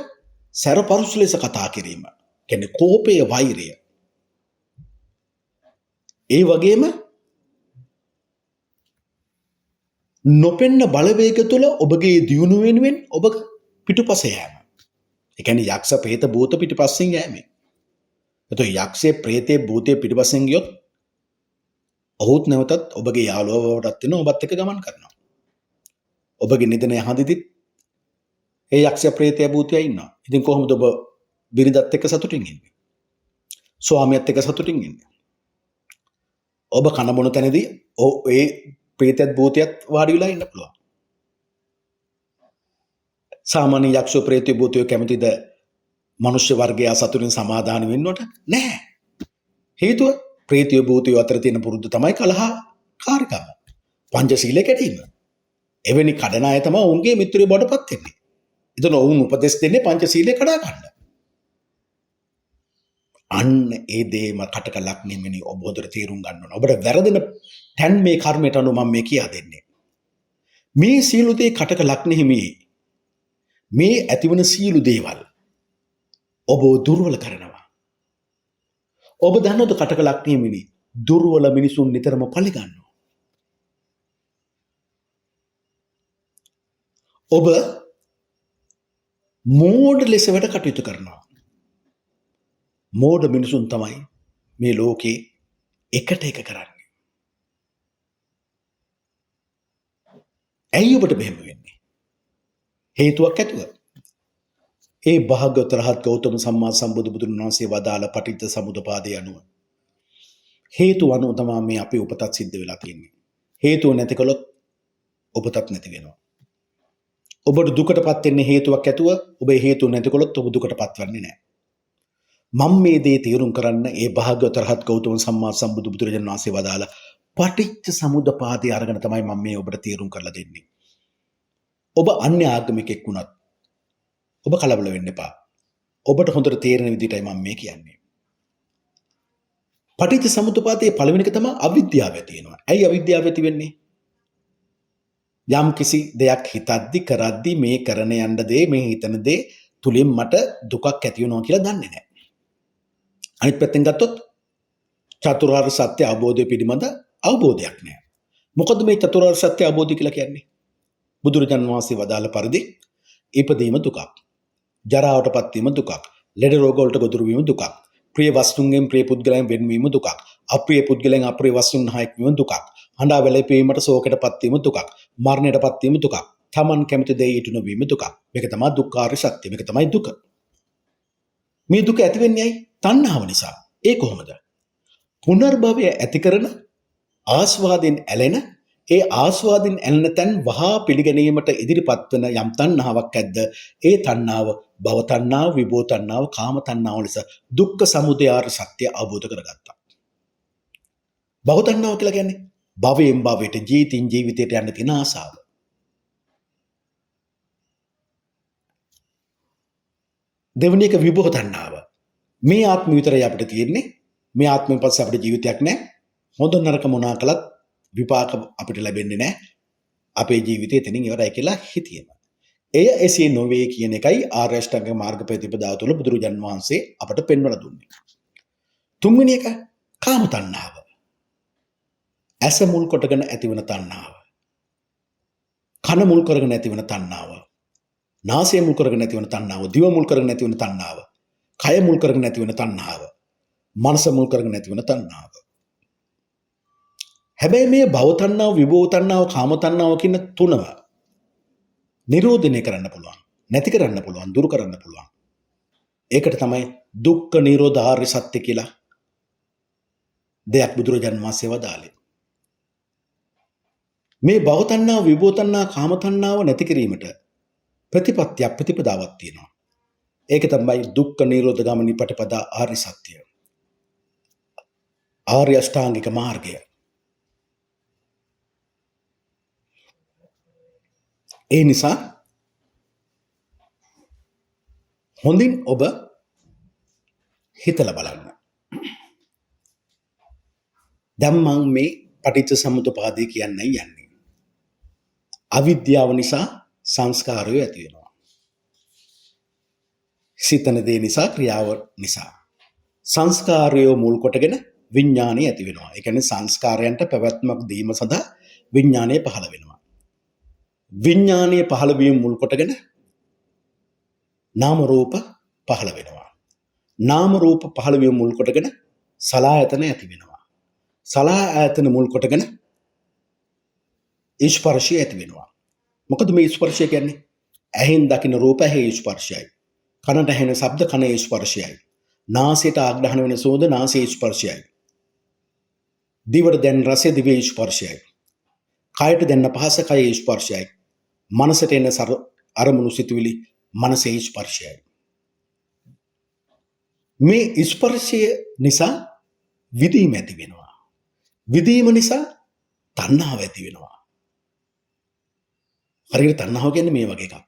සැරපරුස ලෙස කතා කිරීම. කියන්නේ කෝපය, වෛරය. ඒ වගේම නොපෙන්න බලවේග තුළ ඔබගේ දියුණුව වෙනුවෙන් ඔබ පිටුපස යෑම. ඒ කියන්නේ යක්ෂ, ප්‍රේත, භූත පිටුපස්සෙන් යෑම. එතකොට යක්ෂයේ, ප්‍රේතයේ, භූතයේ පිටුපස්සෙන් ගියොත් ඔහුත් නැවතත් ඔබගේ යාළුවා බවටත් වෙනවා, ඔබත් එක්ක ගමන් කරනවා. ඔබගේ නිදන යහදිදිත් ඒ යක්ෂ, ප්‍රේතය, භූතය ඉන්නවා. ඉතින් කොහොමද ඔබ බිරිඳත් එක්ක සතුටින් ඉන්නේ? ස්වාමියාත් එක්ක සතුටින් ඉන්නේ? ඔබ කන බොන තැනදී ඒ ප්‍රේතයත් භූතයත් වාඩි වෙලා ඉන්න පුළුවන්. සාමාන්‍ය යක්ෂ ප්‍රේතය භූතය කැමතිද මනුෂ්‍ය වර්ගයා සතුටින් සමාදාන වෙන්නට? නැහැ. හේතුව ප්‍රේතය භූතය අතර තියෙන පුරුද්ද තමයි කලහ කාර්කම. පංචශීලයේ කැඩීම. එවැනි කඩන අය තමයි ඔවුන්ගේ මිත්‍රයෝ බවට පත් වෙන්නේ. එතන ඔවුන් උපදෙස් දෙන්නේ පංචශීලයේ කඩා ගන්න. අන්න ඒ දේම කටකලක් නෙමෙයි ඔබ හොඳට තේරුම් ගන්න ඕන. ඔබට වැරදෙන තැන් මේ කර්මයට අනුව මම මේ කියා දෙන්නේ. මේ සියලු දේ කටකලක් නෙමෙයි. මේ ඇතිවන සියලු දේවල් ඔබ දුර්වල කරනවා. ඔබ දන්නවද කටකලක් නෙමෙයි දුර්වල මිනිසුන් නිතරම පරිගන්නවා. ඔබ මෝඩ ලෙස වැඩ කටයුතු කරනවා. මෝඩ මිනිසුන් තමයි මේ ලෝකේ එකට එක කරන්නේ. ඇයි ඔබට මෙහෙම වෙන්නේ? හේතුවක් ඇතුව. ඒ භාග්‍යවතුන් රහත් ගෞතම සම්මා සම්බුදු බුදුන් වහන්සේ වදාළ පටිච්ච සමුප්පාදය අනුව හේතු අනුව තමයි මේ අපේ උපතත් සිද්ධ වෙලා තියෙන්නේ. හේතුව නැති කළොත් උපතත් නැති වෙනවා. ඔබට දුකටපත් වෙන්නේ හේතුවක් ඇතුව. ඔබ හේතුව නැති කළොත් ඔබ දුකටපත් වෙන්නේ නැහැ. මම මේ දේ තීරුම් කරන්න ඒ භාග්‍යවතුන් රහත් ගෞතම සම්මා සම්බුදු බුදුරජාණන් වහන්සේ වදාළ පටිච්ච සමුප්පාදය අරගෙන තමයි මම මේ ඔබට තීරුම් කරලා දෙන්නේ. ඔබ අන්‍ය ආගමිකෙක් වුණත් ඔබ කලබල වෙන්න එපා. ඔබට හොඳට තේරෙන විදිහටයි මම මේ කියන්නේ. පටිච්ච සමුප්පාදයේ පළවෙනි එක තමයි අවිද්‍යාව ඇති වෙනවා. ඇයි අවිද්‍යාව ඇති වෙන්නේ? යම් කිසි දෙයක් හිතද්දි කරද්දි මේ කරන යන්න දේ මේ හිතන දේ තුලින් මට දුකක් ඇති වෙනවා කියලා දන්නේ නැහැ. අනිත් පැත්තෙන් ගත්තොත් චතුරාර්ය සත්‍ය අවබෝධය පිළිබඳ අවබෝධයක් නැහැ. මොකද මේ චතුරාර්ය සත්‍ය අවබෝධය කියලා කියන්නේ? බුදුරජාණන් වහන්සේ වදාළ පරිදි ඉපදීම දුකක්. ජරාවටපත් වීම දුකක්. ලෙඩ රෝග වලට ගොදුරු වීම දුකක්. ප්‍රිය වස්තුන්ගෙන් ප්‍රිය පුද්ගලයන් වෙන්වීම දුකක්. අප්‍රිය පුද්ගලයන් අප්‍රිය වස්තුන් හායක් වීම දුකක්. හඬා වැළපීමට ශෝකයටපත් වීම දුකක්. මරණයටපත් වීම දුකක්. Taman කැමති දේ ඊට නොවීම දුකක්. මේක තමයි දුක්ඛාර සත්‍ය. මේක තමයි දුක. මේ දුක ඇති වෙන්නේ ඇයි? තණ්හාව නිසා. ඒ කොහොමද? පුනර්භවය ඇති කරන ආස්වාදයෙන් ඇලෙන ඒ ආස්වාදයෙන් ඇලෙන තැන් වහා පිළිගැනීමට ඉදිරිපත් වෙන යම් තණ්හාවක් ඇද්ද? ඒ තණ්හාව භව තණ්හාව, විභව තණ්හාව, කාම තණ්හාව ලෙස දුක්ඛ සමුදය ආර්ය සත්‍ය අවබෝධ කරගත්තා. භව තණ්හාව කියලා කියන්නේ භවයෙන් භවයට ජීවිතින් ජීවිතයට යන්න තියෙන ආසාව. දෙවෙනි එක විභව තණ්හාව. මේ ආත්ම විතරයි අපිට තියෙන්නේ. මේ ආත්මෙන් පස්සේ අපිට ජීවිතයක් නැහැ. හොඳ නරක මොනවා කළත් විපාක අපිට ලැබෙන්නේ නැහැ. අපේ ජීවිතේ එතනින් ඉවරයි කියලා හිතියෙම. එය එසේ නොවේ කියන එකයි ආර්ය අෂ්ටාංග මාර්ග ප්‍රතිපදාව තුළ බුදුරජාන් වහන්සේ අපට පෙන්වලා දුන්නේ. තුන්වෙනි එක කාම තණ්හාව. ඇස මුල් කොටගෙන ඇතිවන තණ්හාව. කන මුල් කරගෙන ඇතිවන තණ්හාව. නාසය මුල් කරගෙන ඇතිවන තණ්හාව. දිව මුල් කරගෙන ඇතිවන තණ්හාව. කය මුල් කරගෙන ඇතිවන තණ්හාව. මනස මුල් කරගෙන ඇතිවන තණ්හාව. හැබැයි මේ භව තණ්හාව, විභව තණ්හාව, කාම තණ්හාව කියන තුනම නිරෝධනය කරන්න පුළුවන්. නැති කරන්න පුළුවන්, දුරු කරන්න පුළුවන්. ඒකට තමයි දුක්ඛ නිරෝධ ආර්ය සත්‍ය කියලා දෙයක් බුදුරජාණන් වහන්සේ වදාළේ. මේ භව තණ්හාව, විභව තණ්හාව, කාම තණ්හාව නැති කිරීමට ප්‍රතිපත්තියක් ප්‍රතිපදාවක් තියෙනවා. ඒක තමයි දුක්ඛ නිරෝධ ගාමිනී පටිපදා ආර්ය සත්‍ය. ආර්ය අෂ්ටාංගික මාර්ගය. ඒ නිසා හොඳින් ඔබ හිතලා බලන්න. දැන් මම මේ පටිච්ච සමුප්පාදය කියන්නයි යන්නේ. අවිද්‍යාව නිසා සංස්කාරය ඇති වෙනවා. සිතන දේ නිසා, ක්‍රියාව නිසා. සංස්කාරය මුල් කොටගෙන විඥානය ඇති වෙනවා. ඒ කියන්නේ සංස්කාරයන්ට පැවැත්මක් දීම සඳහා විඥානය පහළ වෙනවා. විඥානයේ පහළ වීම මුල් කොටගෙන නාම රූප පහළ වෙනවා. නාම රූප පහළ වීම මුල් කොටගෙන සලආයතන ඇති වෙනවා. සලආයතන මුල් කොටගෙන ස්පර්ශය ඇති වෙනවා. මොකද මේ ස්පර්ශය කියන්නේ? ඇහෙන් දකින රූප ඇහි ස්පර්ශයයි. කනට ඇහෙන ශබ්ද කනේ ස්පර්ශයයි. නාසයට ආග්‍රහණය වෙන සෝද නාසයේ ස්පර්ශයයි. දිවට දැන් රසය දිවේ ස්පර්ශයයි. කයට දැන්න පහස කයේ ස්පර්ශයයි. මනසට එන අරමුණු සිතුවිලි මනසේ ස්පර්ශයයි. මේ ස්පර්ශය නිසා විදීම ඇති වෙනවා. විදීම නිසා තණ්හාව ඇති වෙනවා. හරියට තණ්හාව කියන්නේ මේ වගේ එකක්.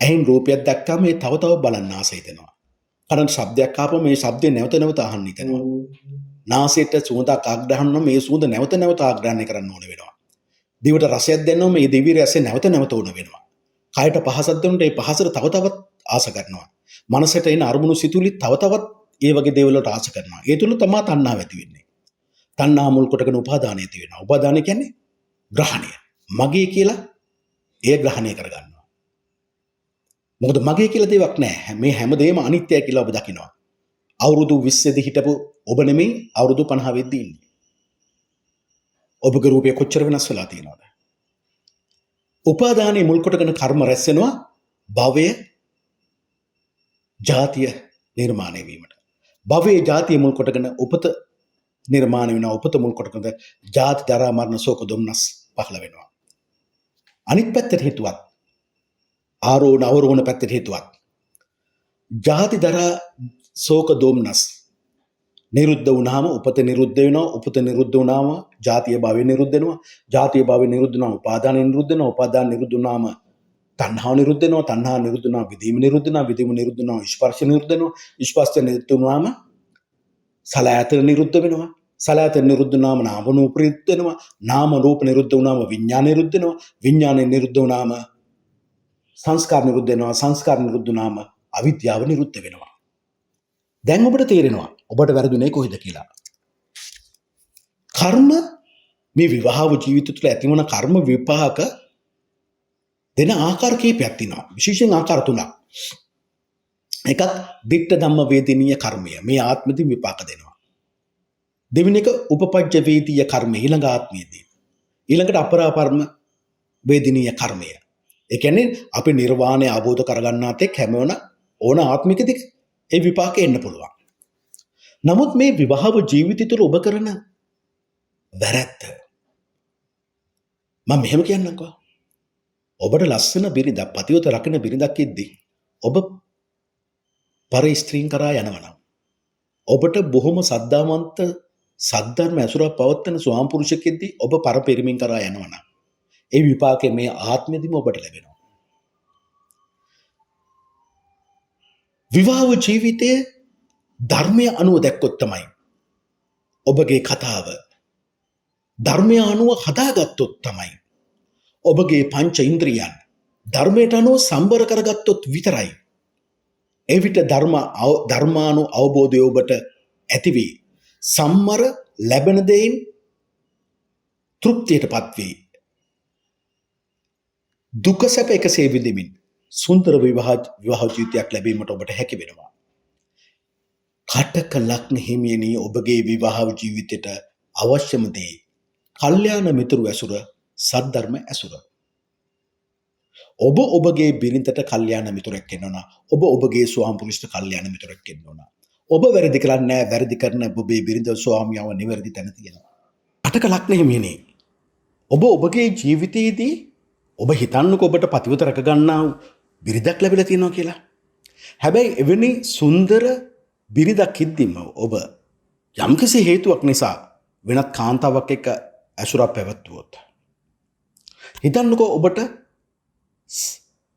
ඇහෙන් රූපයක් දැක්කම මේ තව තව බලන්න ආස හිතෙනවා. කනට ශබ්දයක් ආපම මේ ශබ්දේ නැවත නැවත අහන්න හිතෙනවා. නාසයට සුවඳක් ආග්‍රහණය මේ සුවඳ නැවත නැවත ආග්‍රහණය කරන්න ඕන වෙනවා. දිවට රසයක් දැනෙනවා මේ දිවි රසය නැවත නැවත ඕන වෙනවා. කයට පහසක් දැනුනට ඒ පහසට තව තවත් ආස කරනවා. මනසට එන අරමුණු සිතුවිලි තව තවත් ඒ වගේ දේවල් වලට ආස කරනවා. ඒ තුල තමයි තණ්හාව ඇති වෙන්නේ. තණ්හා මුල් කොටගෙන උපාදානය ඇති වෙනවා. උපාදානය කියන්නේ ග්‍රහණය. මගේ කියලා ඒ ග්‍රහණය කරගන්නවා. මොකද මගේ කියලා දෙයක් නැහැ. මේ හැමදේම අනිත්‍යයි කියලා ඔබ දකිනවා. අවුරුදු 20 දී හිටපු ඔබ නෙමෙයි අවුරුදු 50 වෙද්දී ඉන්නේ. ඔබගේ රූපය කොච්චර වෙනස් වෙලා තියෙනවද? උපාදානයේ මුල් කොටගෙන කර්ම රැස් වෙනවා භවය ජාතිය නිර්මාණය වීමට. භවයේ ජාතිය මුල් කොටගෙන උපත නිර්මාණය වෙනවා. උපත මුල් කොටගෙන ජාති ජරා මරණ ශෝක දුම්නස් පහළ වෙනවා. අනිත් පැත්තට හිතුවත් ආරෝණ අවරෝණ පැත්තට හිතුවත් ජාති ජරා ශෝක දුම්නස් නිරුද්ධ වුණාම උපත නිරුද්ධ වෙනවා. උපත නිරුද්ධ වුණාම ජාතිය භවය නිරුද්ධ වෙනවා. ජාතිය භවය නිරුද්ධ වුණාම උපාදාන නිරුද්ධ වෙනවා. උපාදාන නිරුද්ධ වුණාම තණ්හාව නිරුද්ධ වෙනවා. තණ්හා නිරුද්ධ වුණාම විදීම නිරුද්ධ වෙනවා. විදීම නිරුද්ධ වුණාම ස්පර්ශ නිරුද්ධ වෙනවා. ස්පර්ශ නිරුද්ධ වුණාම සලආයතන නිරුද්ධ වෙනවා. සලආයතන නිරුද්ධ වුණාම නාම රූප නිරුද්ධ වෙනවා. නාම රූප නිරුද්ධ වුණාම විඥාන නිරුද්ධ වෙනවා. විඥාන නිරුද්ධ වුණාම සංස්කාර නිරුද්ධ වෙනවා. සංස්කාර නිරුද්ධ වුණාම අවිද්‍යාව නිරුද්ධ වෙනවා. දැන් ඔබට තේරෙනවා ඔබට වැරදුනේ කොහෙද කියලා. කර්ම මේ විවාහ ජීවිතය තුළ ඇතිවන කර්ම විපාක දෙන ආකාර කීපයක් තියෙනවා. විශේෂයෙන් ආකාර තුනක්. එකක් දිට්ඨ ධම්ම වේදිනීය කර්මය. මේ ආත්මෙදී විපාක දෙනවා. දෙවෙනි එක උපපජ්ජ වේදීය කර්මය ඊළඟ ආත්මයේදී. ඊළඟට අපරාපර්ම වේදිනීය කර්මය. ඒ කියන්නේ අපි නිර්වාණය අවබෝධ කරගන්නාත් එක්ක හැම ඕන ආත්මිකදී ඒ විපාකෙ එන්න පුළුවන්. නමුත් මේ විවාහ ජීවිතය තුළ ඔබ කරන වැරැද්ද මම මෙහෙම කියන්නම්කෝ. ඔබට ලස්සන බිරිඳක් පතිවත රකින්න බිරිඳක් ඉද්දී ඔබ පරිස්ත්‍රීන් කරා යනවනම් ඔබට බොහොම සද්ධාවන්ත සද්ධර්ම ඇසුරක් පවත්වන ස්වාම පුරුෂයෙක් ඉද්දී ඔබ පරපෙරිමින් කරා යනවනම් ඒ විපාකේ මේ ආත්මෙදිම ඔබට ලැබෙනවා. විවාහ ජීවිතයේ ධර්මය අනුව දැක්කොත් තමයි ඔබගේ කතාව ධර්මය අනුව හදාගත්තොත් තමයි ඔබගේ පංච ඉන්ද්‍රියන් ධර්මයට අනුව සම්බර කරගත්තොත් විතරයි එවිට ධර්මානු අවබෝධය ඔබට ඇති වී සම්මර ලැබෙන දෙයින් තෘප්තියටපත් වී දුක සැප එකසේ විඳිමින් සුන්දර විවාහ ජීවිතයක් ලැබීමට ඔබට හැකි වෙනවා. කටක ලග්න හිමියනි ඔබගේ විවාහ ජීවිතයට අවශ්‍යම දේ කල්යාණ මිතුරු ඇසුර සද්ධර්ම ඇසුර. ඔබ ඔබගේ බිරිඳට කල්යාණ මිතුරෙක් වෙන්න ඔබ ඔබගේ ස්වාම පුරුෂට කල්යාණ මිතුරෙක් වෙන්න ඕන. ඔබ වැරදි කරන්නේ නැහැ. වැරදි කරන ඔබේ බිරිඳ ස්වාමියාව නිවැරදි තැන තියෙනවා. කටක ලග්න හිමියනි ඔබ ඔබගේ ජීවිතයේදී ඔබ හිතන්නක ඔබට පතිවත රැක ගන්නා බිරිඳක් ලැබිලා තියෙනවා කියලා. හැබැයි එවැනි සුන්දර බිරිඳක් ඉද්දිම ඔබ යම්කිසි හේතුවක් නිසා වෙනත් කාන්තාවක් එක්ක ඇසුරක් පැවැත්වුවොත් හිතන්නකෝ ඔබට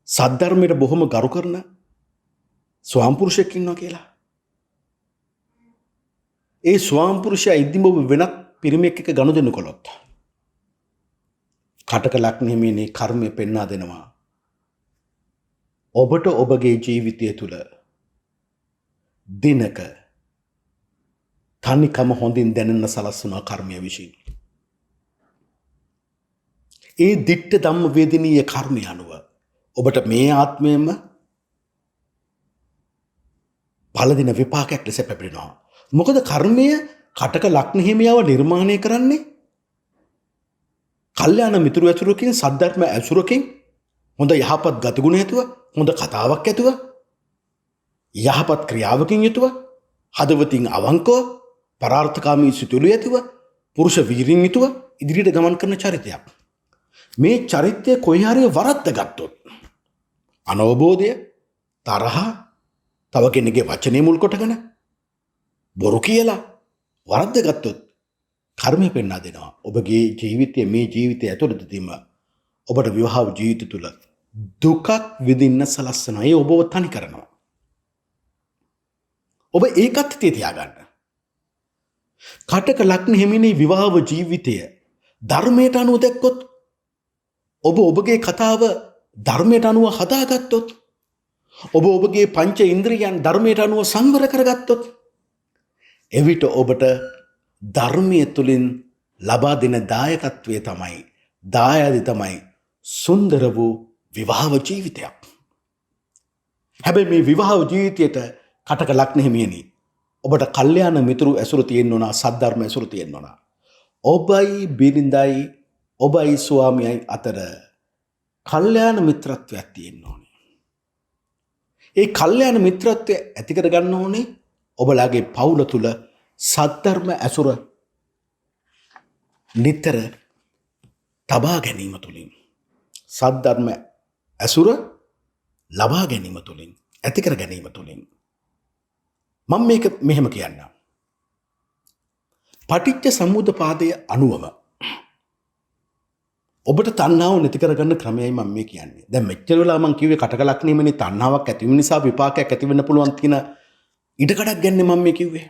සද්ධර්මයට බොහොම ගරු කරන ස්වාම පුරුෂයෙක් ඉන්නවා කියලා. ඒ ස්වාම පුරුෂයා ඉද්දිම ඔබ වෙනත් පිරිමියෙක් එක්ක ගනුදෙනු කළොත් කටක ලග්න හිමියනි කර්මය පෙන්වා දෙනවා. ඔබට ඔබගේ ජීවිතය තුළ දිනක තනිකම හොඳින් දැනෙන්න සලස්වන කර්මය විසින්. ඒ දිට්ඨ ධම්ම වේදිනීය කර්මය අනුව ඔබට මේ ආත්මයෙන්ම පළදින විපාකයක් ලෙස පැමිණෙනවා. මොකද කර්මය කටක ලග්න හිමියව නිර්මාණය කරන්නේ කල්යාණ මිතුරු ඇසුරකින් සද්ධර්ම ඇසුරකින් හොඳ යහපත් ගතිගුණ ඇතුව හොඳ කතාවක් ඇතුව යහපත් ක්‍රියාවකින් යුතුව හදවතින් අවංකව පරාර්ථකාමී සිතුවිලි ඇතිව පුරුෂ වීරින් යුතුව ඉදිරියට ගමන් කරන චරිතයක්. මේ චරිතය කොයි හරි වරද්ද ගත්තොත් අනවබෝධය, තරහ, තව කෙනෙකුගේ වචනේ මුල් කොටගෙන බොරු කියලා වරද්ද ගත්තොත් කර්මය පෙන්වා දෙනවා. ඔබගේ ජීවිතයේ මේ ජීවිතය ඇතුළතදීම ඔබට විවාහ ජීවිතය තුළ දුකක් විඳින්න සලස්සනවා. ඒ ඔබව තනි කරනවා. ඔබ ඒකත් හිතේ තියාගන්න. කටක ලග්න හිමිනේ විවාහ ජීවිතය ධර්මයට අනුව දැක්කොත්, ඔබ ඔබගේ කතාව ධර්මයට අනුව හදාගත්තොත්, ඔබ ඔබගේ පංච ඉන්ද්‍රියයන් ධර්මයට අනුව සංවර කරගත්තොත්, එවිට ඔබට ධර්මයේ තුලින් ලබා දෙන දායකත්වය තමයි, දායාදි තමයි සුන්දර වූ විවාහ ජීවිතයක්. හැබැයි මේ විවාහ ජීවිතයට කටක ලග්න හිමියනි, ඔබට කල්යාණ මිතුරු ඇසුරු තියෙන්න ඕන, සද්ධර්ම ඇසුරු තියෙන්න ඕන. ඔබයි බිරිඳයි, ඔබයි ස්වාමියයි අතර කල්යාණ මිත්‍රත්වයක් තියෙන්න ඕනේ. ඒ කල්යාණ මිත්‍රත්වය ඇති කර ගන්න ඕනේ ඔබලාගේ පවුල තුල සද්ධර්ම ඇසුර නිතර තබා ගැනීම තුලින්, සද්ධර්ම ඇසුර ලබා ගැනීම තුලින්, ඇති කර ගැනීම තුලින්. මම මේක මෙහෙම කියන්නම්. පටිච්ච සමුප්පාදයේ අනුවම ඔබට තණ්හාව නැති කරගන්න ක්‍රමයයි මම මේ කියන්නේ. දැන් මෙච්චර වෙලා මම කිව්වේ කටක ලක්ෂණෙමනේ තණ්හාවක් ඇති වෙන නිසා විපාකයක් ඇති වෙන්න පුළුවන් කියන ඉඩකඩක් ගන්න මම මේ කිව්වේ.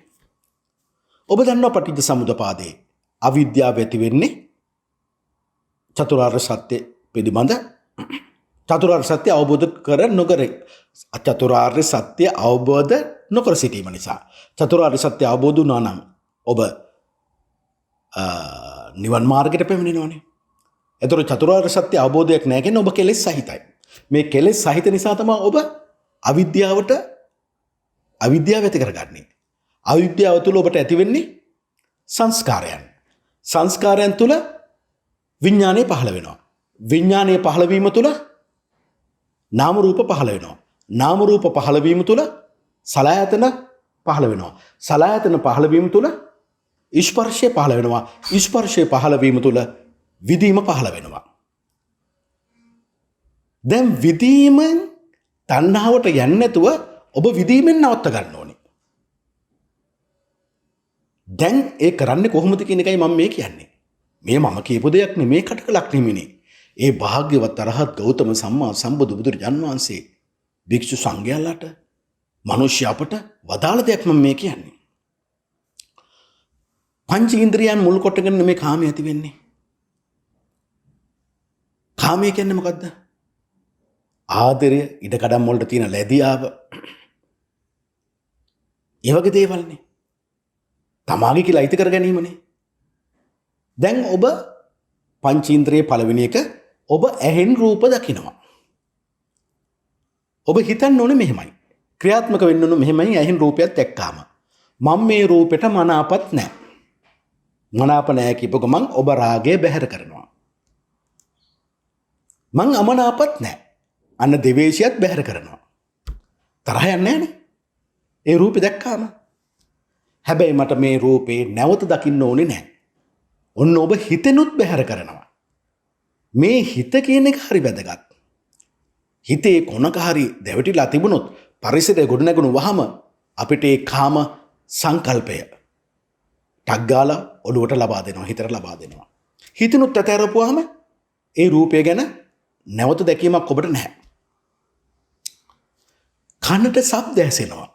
ඔබ දන්නවා පටිච්ච සමුප්පාදයේ අවිද්‍යාව ඇති වෙන්නේ චතුරාර්ය සත්‍ය පිළිබඳ, චතුරාර්ය සත්‍ය අවබෝධ කර නොකර, චතුරාර්ය සත්‍ය අවබෝධ නොකර සිටීම නිසා. චතුරාර්ය සත්‍ය අවබෝධ වුණා නම් ඔබ නිවන් මාර්ගයට පැමිණෙනවනේ. එතකොට චතුරාර්ය සත්‍ය අවබෝධයක් නැහැ කියන්නේ ඔබ කෙලෙස් සහිතයි. මේ කෙලෙස් සහිත නිසා තමයි ඔබ අවිද්‍යාව ඇති කරගන්නේ. අවිද්‍යාව තුළ ඔබට ඇති වෙන්නේ සංස්කාරයන්. සංස්කාරයන් තුළ විඥානය පහළ වෙනවා. විඥානය පහළ වීම තුළ නාම රූප පහළ වෙනවා. නාම රූප පහළ වීම තුළ සලආයතන පහළ වෙනවා. සලආයතන පහළ වීම තුළ ස්පර්ශය පහළ වෙනවා. ස්පර්ශය පහළ වීම තුළ විදීම පහළ වෙනවා. දැන් විදීමෙන් තණ්හාවට යන්නේ නැතුව ඔබ විදීමෙන් නවත්ත ගන්න ඕනේ. දැන් ඒ කරන්නේ කොහොමද කියන එකයි මම මේ කියන්නේ. මේ මම කියපු දෙයක් නෙමේ, කටක ලක්ෂණෙමනේ. ඒ භාග්‍යවත් අරහත් ගෞතම සම්මා සම්බුදු බුදුරජාන් වහන්සේ භික්ෂු සංඝයාලට, මිනිස්සු අපට වදාළ දෙයක් මම මේ කියන්නේ. පංච ඉන්ද්‍රියයන් මුල් කොටගෙන මේ කාමය ඇති වෙන්නේ. කාමය කියන්නේ මොකද්ද? ආදරය, ඉඩකඩම් වලට තියෙන ලැබියාව. ඒ වගේ දේවල්නේ. තමාගේ කියලා අයිති කර ගැනීමනේ. දැන් ඔබ පංචේන්ද්‍රියේ පළවෙනි එක, ඔබ ඇහෙන් රූප දකිනවා. ඔබ හිතන්න ඕනේ මෙහෙමයි. ක්‍රියාත්මක වෙන්න ඕනේ මෙහෙමයි. ඇහෙන් රූපයක් දැක්කාම මම මේ රූපෙට මනාපත් නැහැ. මනාප නැහැ කියපු ගමන් ඔබ රාගය බැහැර කරනවා. මං අමනාපත් නැහැ. අන්න දෙවේශියත් බැහැර කරනවා. තරහ යන්නේ නැහනේ. ඒ රූපේ දැක්කාම. හැබැයි මට මේ රූපේ නැවත දකින්න ඕනේ නැහැ. ඔන්න ඔබ හිතෙනුත් බැහැර කරනවා. මේ හිත කියන එක හරි වැදගත්. හිතේ කොනක හරි දැවටිලා තිබුණොත්, පරිසරය ගොඩනැගුණු වහම අපිට ඒ කාම සංකල්පය ටක් ගාලා ඔළුවට ලබා දෙනවා, හිතට ලබා දෙනවා. හිතෙනුත් ඇතහැරපුවාම ඒ රූපය ගැන නැවත දැකීමක් ඔබට නැහැ. කනට ශබ්ද ඇසෙනවා.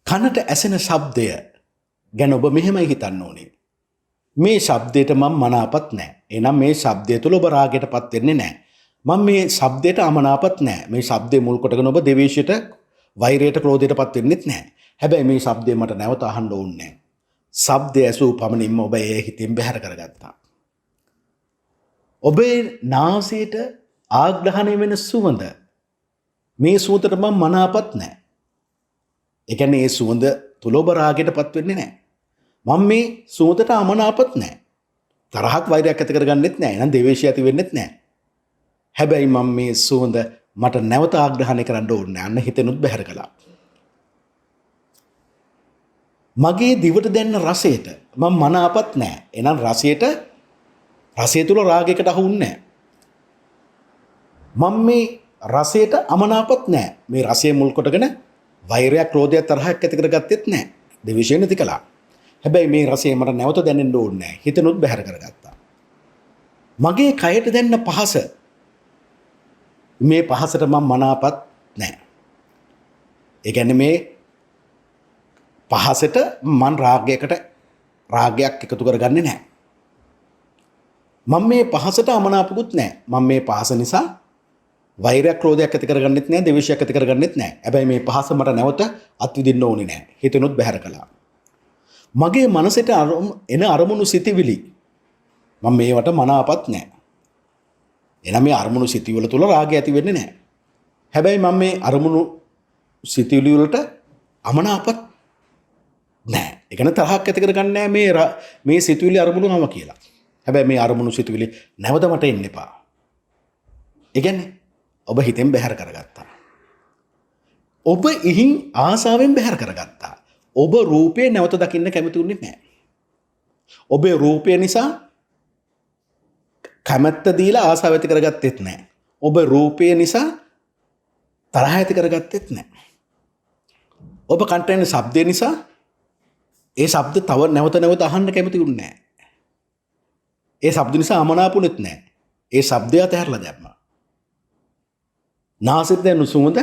කනට ඇසෙන ශබ්දය ගැන ඔබ මෙහෙමයි හිතන්න ඕනේ. මේ ශබ්දයට මම මනාපත් නැහැ. එහෙනම් මේ ශබ්දය තුළ ඔබ රාගයටපත් වෙන්නේ නැහැ. මම මේ ශබ්දයට අමනාපත් නැහැ. මේ ශබ්දේ මුල් කොටගෙන ඔබ ද්වේෂයට, වෛරයට, ක්‍රෝධයටපත් වෙන්නෙත් නැහැ. හැබැයි මේ ශබ්දය මට නැවත අහන්න ඕනේ නැහැ. ශබ්දය ඇසූ පමණින්ම ඔබ ඒ හිතින් බැහැර කරගත්තා. ඔබේ නාසයට ආග්‍රහණය වෙන සුවඳ, මේ සුවඳට මම මනාපත් නැහැ. ඒ කියන්නේ ඒ සුවඳ තුල ඔබ රාගයටපත් වෙන්නේ නැහැ. මම මේ සුවඳට අමනාපත් නැහැ. තරහක් වෛරයක් ඇති කරගන්නෙත් නැහැ. එහෙනම් ද්වේෂය ඇති වෙන්නෙත් නැහැ. හැබැයි මම මේ සුවඳ මට නැවත ආග්‍රහණය කරන්න ඕනේ නැහැ. අන්න හිතෙනුත් බැහැර කළා. මගේ දිවට දැන්න රසයට මම මනාපත් නැහැ. එහෙනම් රසය තුල රාගයකට අහු වෙන්නේ නැහැ. මම මේ රසයට අමනාපත් නැහැ. මේ රසය මුල් කොටගෙන වෛරයක්, ක්‍රෝධයක්, තරහක් ඇති කරගත්තෙත් නැහැ. දෙවිෂය නැති කළා. හැබැයි මේ රසය මට නැවත දැනෙන්න ඕනේ නැහැ. හිතනොත් බැහැර කරගත්තා. මගේ කයට දැන්න පහස, මේ පහසට මම මනාපත් නැහැ. ඒ කියන්නේ මේ පහසට මම රාගයක් එකතු කරගන්නේ නැහැ. මම මේ පහසට අමනාපකුත් නැහැ. මම මේ පහස නිසා වෛරයක්, ක්‍රෝධයක් ඇති කරගන්නෙත් නැහැ, ද්වේෂයක් ඇති කරගන්නෙත් නැහැ. හැබැයි මේ පහස මට නැවත අත්විඳින්න ඕනේ නැහැ. හිතනොත් බැහැර කළා. මගේ මනසට එන අරමුණු සිතිවිලි මම මේවට මනාපත් නැහැ. එහෙනම් මේ අරමුණු සිතිවිලි තුල රාගය ඇති වෙන්නේ නැහැ. හැබැයි මම මේ අරමුණු සිතිවිලි වලට අමනාපත් නැහැ. ඒ කියන්නේ තරහක් ඇති කරගන්නේ නැහැ මේ සිතුවිලි අරමුණුම කියලා. හැබැයි මේ අරමුණු සිතුවිලි නැවත මට එන්න එපා. ඒ කියන්නේ ඔබ හිතෙන් බැහැර කරගත්තා. ඔබ ඉහින් ආසාවෙන් බැහැර කරගත්තා. ඔබ රූපේ නැවත දකින්න කැමති වුණේ නැහැ. ඔබේ රූපය නිසා කැමැත්ත දීලා ආසාව ඇති කරගත්තෙත් නැහැ. ඔබ රූපය නිසා තරහ ඇති කරගත්තෙත් නැහැ. ඔබ කන්ට එන ශබ්දේ නිසා ඒ ශබ්ද තව නැවත අහන්න කැමති වුණේ නැහැ. ඒ ශබ්ද නිසා අමනාපුනෙත් නැහැ. ඒ ශබ්දය අතහැරලා දැම්මා. නාසෙත් දැන් සුවඳ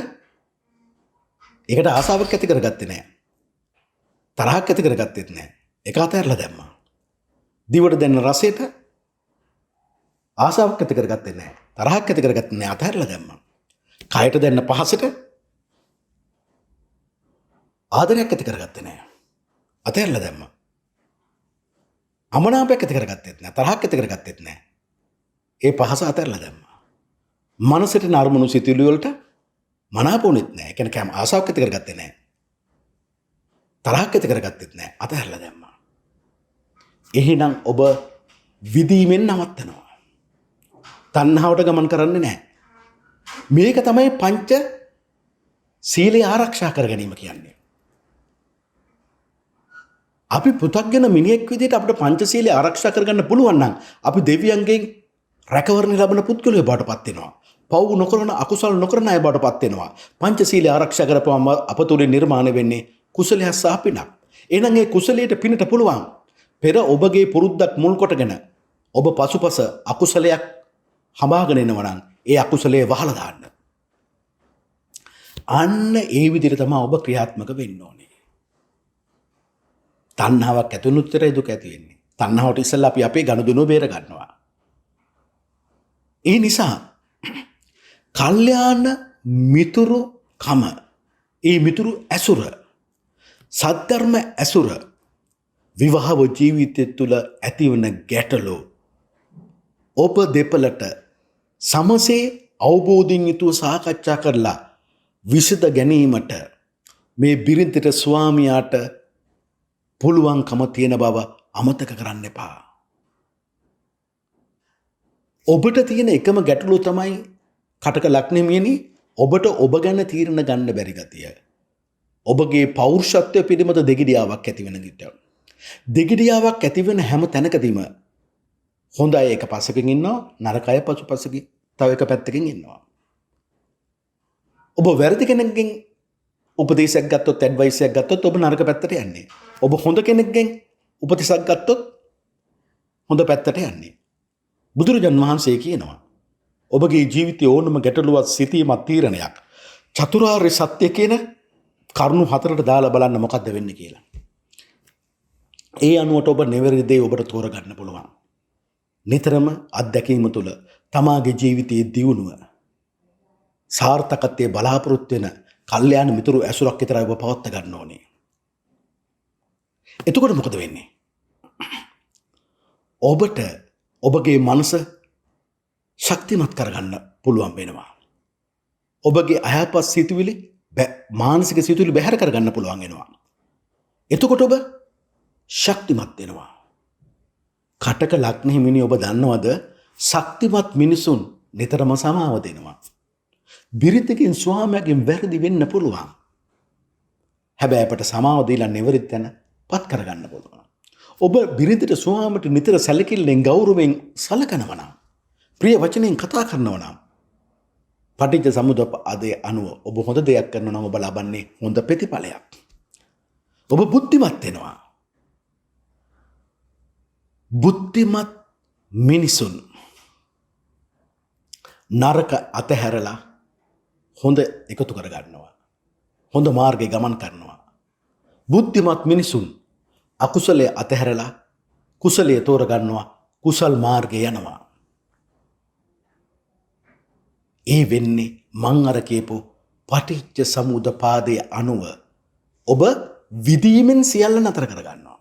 ඒකට ආසාවක් ඇති කරගත්තේ නැහැ. තරහක් ඇති කරගත්තෙත් නැහැ. ඒක අතහැරලා දැම්මා. දිවට දැනෙන රසයට ආසාවක් ඇති කරගත්තේ නැහැ. තරහක් ඇති කරගත්තේ නැහැ. අතහැරලා දැම්මා. කයට දැනෙන පහසට ආදරයක් ඇති කරගත්තේ නැහැ. අතහැරලා දැම්මා. අමනාපයක් ඇති කරගත්තෙත් නැහැ. තරහක් ඇති කරගත්තෙත් නැහැ. ඒ පහස අතහැරලා දැම්මා. මනසට නරමුණු සිතුවිලි වලට මනාපුනෙත් නැහැ. ඒ කියන්නේ ආසාවක් ඇති කරගත්තේ නැහැ. තරහක් ඇති කරගත්තෙත් නැහැ. අතහැරලා දැම්මා. එහෙනම් ඔබ විදීමෙන් නවත්තනවා. තණ්හාවට ගමන් කරන්නේ නැහැ. මේක තමයි පංච සීලය ආරක්ෂා කර ගැනීම කියන්නේ. අපි පෘථග්ජන මිනිහෙක් විදිහට අපිට පංචශීලය ආරක්ෂා කරගන්න පුළුවන් නම් අපි දෙවියන්ගෙන් රැකවරණ ලැබෙන පුද්ගලයෙක් බවටපත් වෙනවා. පව් නොකරන, අකුසල් නොකරන අය බවටපත් වෙනවා. පංචශීලය ආරක්ෂා කරපුවම අප තුළින් නිර්මාණය වෙන්නේ කුසලයක් සහ පිනක්. එහෙනම් ඒ කුසලයට පිනට පුළුවන් පෙර ඔබගේ පුරුද්දක් මුල් කොටගෙන ඔබ පසුපස අකුසලයක් හඹාගෙන එනවා නම් ඒ අකුසලයේ වහලා දාන්න. අන්න ඒ විදිහට තමයි ඔබ ක්‍රියාත්මක වෙන්න ඕනේ. තණ්හාවක් ඇති වුණොත් විතරයි දුක ඇති වෙන්නේ. තණ්හාවට ඉස්සෙල්ලා අපි අපේ ගනුදෙනුව බේර ගන්නවා. ඒ නිසා කල්යාණ මිතුරු කම, ඒ මිතුරු ඇසුර, සද්ධර්ම ඇසුර විවාහ ජීවිතය තුළ ඇතිවන ගැටලු ඔබ දෙපළට සමසේ අවබෝධයෙන් යුතුව සාකච්ඡා කරලා විසඳ ගැනීමට මේ බිරිඳට ස්වාමියාට පුළුවන්කම තියෙන බව අමතක කරන්න එපා. ඔබට තියෙන එකම ගැටලුව තමයි කටක ලග්නෙමියනි, ඔබට ඔබ ගැන තීරණ ගන්න බැරි ගතිය. ඔබගේ පෞරුෂත්වය පිළිබඳ දෙගිඩියාවක් ඇති වෙන විට. දෙගිඩියාවක් ඇති වෙන හැම තැනකදීම හොඳ අය එක පස්සකින් ඉන්නවා, නරක අය පසුපසකින් තව එක පැත්තකින් ඉන්නවා. ඔබ වැරදි කෙනෙක්ගෙන් උපදේශයක් ගත්තොත්, ඇඩ්වයිස් එකක් ගත්තොත් ඔබ නරක පැත්තට යන්නේ. ඔබ හොඳ කෙනෙක්ගෙන් උපදේශයක් ගත්තොත් හොඳ පැත්තට යන්නේ. බුදුරජාණන් වහන්සේ කියනවා ඔබගේ ජීවිතයේ ඕනම ගැටලුවක් සිටීමක් තීරණයක් චතුරාර්ය සත්‍ය කියන කරුණු හතරට දාලා බලන්න මොකද්ද වෙන්නේ කියලා. ඒ අනුවට ඔබ නිවැරදි දේ ඔබට තෝරගන්න පුළුවන්. නිතරම අත්දැකීම තුළ තමාගේ ජීවිතයේ දියුණුව සාර්ථකත්වයේ බලාපොරොත්තු වෙන කල්යාණ මිතුරු ඇසුරක් විතරයි ඔබ පවත්වා ගන්න ඕනේ. එතකොට මොකද වෙන්නේ? ඔබට ඔබගේ මනස ශක්තිමත් කරගන්න පුළුවන් වෙනවා. ඔබගේ අයහපත් සිතුවිලි, මානසික සිතුවිලි බැහැර කරගන්න පුළුවන් වෙනවා. එතකොට ඔබ ශක්තිමත් වෙනවා. කටක ලග්න හිමිනි ඔබ දන්නවද? ශක්තිමත් මිනිසුන් නිතරම සමාව දෙනවා. බිරිතකින් ස්වාමියාගෙන් වැරදි වෙන්න පුළුවන්. හැබැයි අපට සමාව දීලා නිවැරදි තැන පත් කරගන්න පුළුවන්. ඔබ බිරිඳට ස්වාමිට නිතර සැලකිල්ලෙන් ගෞරවයෙන් සලකනවා නම්, ප්‍රිය වචනෙන් කතා කරනවා නම්, පටිච්ච සමුප්පාදයේ අනුව ඔබ හොඳ දෙයක් කරනවා නම් ඔබ ලබන්නේ හොඳ ප්‍රතිඵලයක්. ඔබ බුද්ධිමත් වෙනවා. බුද්ධිමත් මිනිසුන් නරක අතහැරලා හොඳ එකතු කරගන්නවා. හොඳ මාර්ගයේ ගමන් කරනවා. බුද්ධිමත් මිනිසුන් අකුසලයේ අතහැරලා කුසලයේ තෝරගන්නවා. කුසල් මාර්ගයේ යනවා. ඒ වෙන්නේ මං අර කියපු පටිච්ච සමුප්පාදයේ අනුව ඔබ විදීමෙන් සියල්ල නතර කරගන්නවා.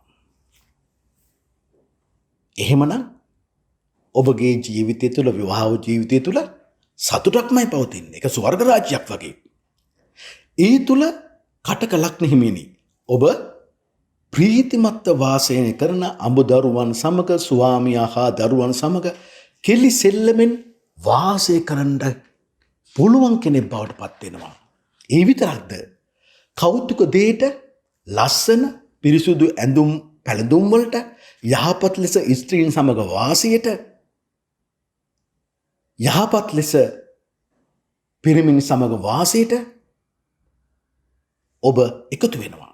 එහෙමනම් ඔබගේ ජීවිතය තුළ, විවාහ ජීවිතය තුළ සතුටක්මයි පවතින්නේ. ඒක ස්වර්ග රාජ්‍යයක් වගේ. ඒ තුළ කටක ලග්න හිමිනි. ඔබ ප්‍රීතිමත්ව වාසය කරන අඹ දරුවන් සමග, ස්වාමියා හා දරුවන් සමග කෙලි සෙල්ලමෙන් වාසය කරන්න පුළුවන් කෙනෙක් බවට පත් වෙනවා. ඒ විතරක්ද? කෞතුක දෙයට, ලස්සන පිරිසුදු ඇඳුම් පැළඳුම් වලට, යහපත් ලෙස ස්ත්‍රීන් සමග වාසයට, යහපත් ලෙස පිරිමින් සමග වාසයට ඔබ එකතු වෙනවා.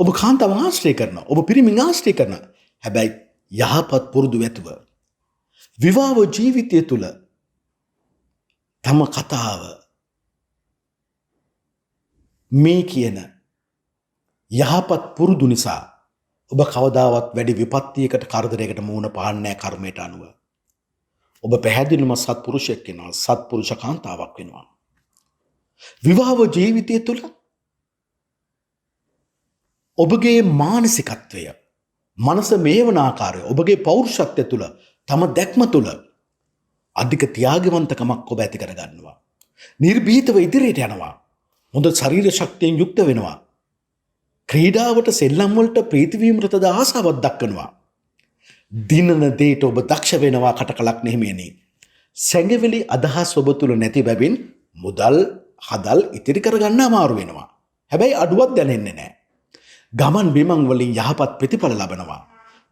ඔබ කාන්තාව ආශ්‍රය කරනවා. ඔබ පිරිමින් ආශ්‍රය කරනවා. හැබැයි යහපත් පුරුදු ඇතුව විවාහ ජීවිතය තුළ තම කතාව මේ කියන යහපත් පුරුදු නිසා ඔබ කවදාවත් වැඩි විපත්තියකට, කරදරයකට මුහුණ පාන්නේ නැහැ කර්මයට අනුව. ඔබ පැහැදිලිවම සත්පුරුෂයෙක් වෙනවා. සත්පුරුෂ කාන්තාවක් වෙනවා. විවාහ ජීවිතය තුළ ඔබගේ මානසිකත්වය, මනස මේවන ආකාරය, ඔබගේ පෞරුෂත්වය තුළ, තම දැක්ම තුළ අධික ත්‍යාගවන්තකමක් ඔබ ඇති කරගන්නවා. නිර්භීතව ඉදිරියට යනවා. හොඳ ශරීර ශක්තියෙන් යුක්ත වෙනවා. ක්‍රීඩාවට, සෙල්ලම් වලට, ප්‍රීතිවීමටද ආසාවක් දක්වනවා. දිනන දේට ඔබ දක්ෂ වෙනවා. කටකලක් නෙමෙයි. සැඟවිලි අදහස් ඔබ තුළ නැති බැවින් මුදල් හදල් ඉතිරි කරගන්න අමාරු වෙනවා. හැබැයි අඩුවක් දැනෙන්නේ නැහැ. ගමන් බිමන් වලින් යහපත් ප්‍රතිඵල ලබනවා.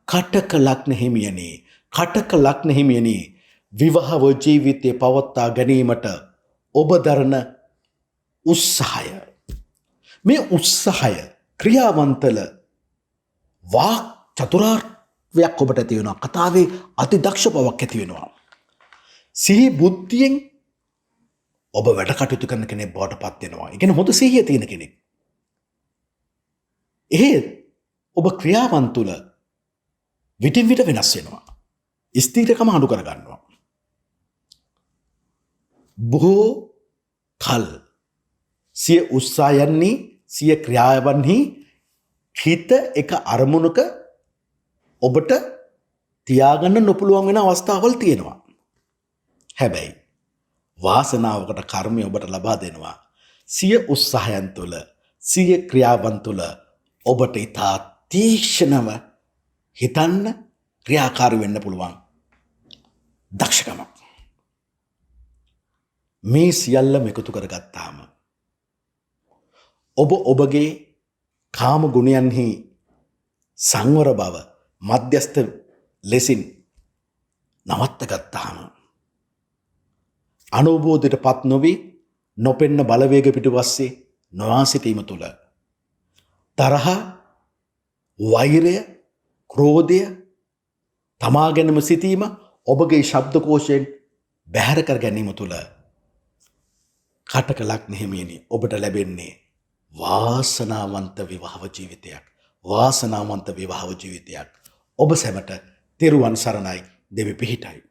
කටක ලග්න හිමියනි, කටක ලග්න හිමියනි, විවාහ ජීවිතය පවත්වා ගැනීමට ඔබ දරන උත්සාහය, මේ උත්සාහය ක්‍රියාවන්තල වාක් චතුරාර්යයක් ඔබට ඇති වෙනවා. කතාවේ අති දක්ෂ බවක් ඇති වෙනවා. සිහි බුද්ධියෙන් ඔබ වැඩ කටයුතු කරන කෙනෙක් බවට පත් වෙනවා. ඒ කියන්නේ හොඳ සිහිය තියෙන කෙනෙක්. එහෙත් ඔබ ක්‍රියාවන් තුළ විටින් විට වෙනස් වෙනවා. ස්ථීරකම අඩු කර ගන්නවා. බොහෝ කල් සිය උත්සාහයන්හි, සිය ක්‍රියාවන්හි හිත එක අරමුණක ඔබට තියාගන්න නොපුළුවන් වෙන අවස්ථාවල් තියෙනවා. හැබැයි වාසනාවකට කර්මය ඔබට ලබා දෙනවා. සිය උත්සාහයන් තුළ, සිය ක්‍රියාවන් තුළ ඔබට ඉතා තීක්ෂණව හිතන්න, ක්‍රියාකාරී වෙන්න පුළුවන් දක්ෂකමක්. මේ සියල්ලම එකතු කරගත්තාම ඔබ ඔබගේ කාම ගුණයන්හි සංවර බව මධ්‍යස්ථ ලෙසින් නවත්ත ගත්තාම, අනුබෝධයට පත් නොවී නොපෙන්න බලවේග පිටුපස්සේ නොයා සිටීම තුළ තරහ, වෛරය, ක්‍රෝධය, තමා ගැනම සිටීම ඔබගේ ශබ්දකෝෂයෙන් බැහැර කර ගැනීම තුළ කටක ලග්න හිමියනි, ඔබට ලැබෙන්නේ වාසනාවන්ත විවාහ ජීවිතයක්. වාසනාවන්ත විවාහ ජීවිතයක්. ඔබ සැමට තෙරුවන් සරණයි. දෙවි පිහිටයි.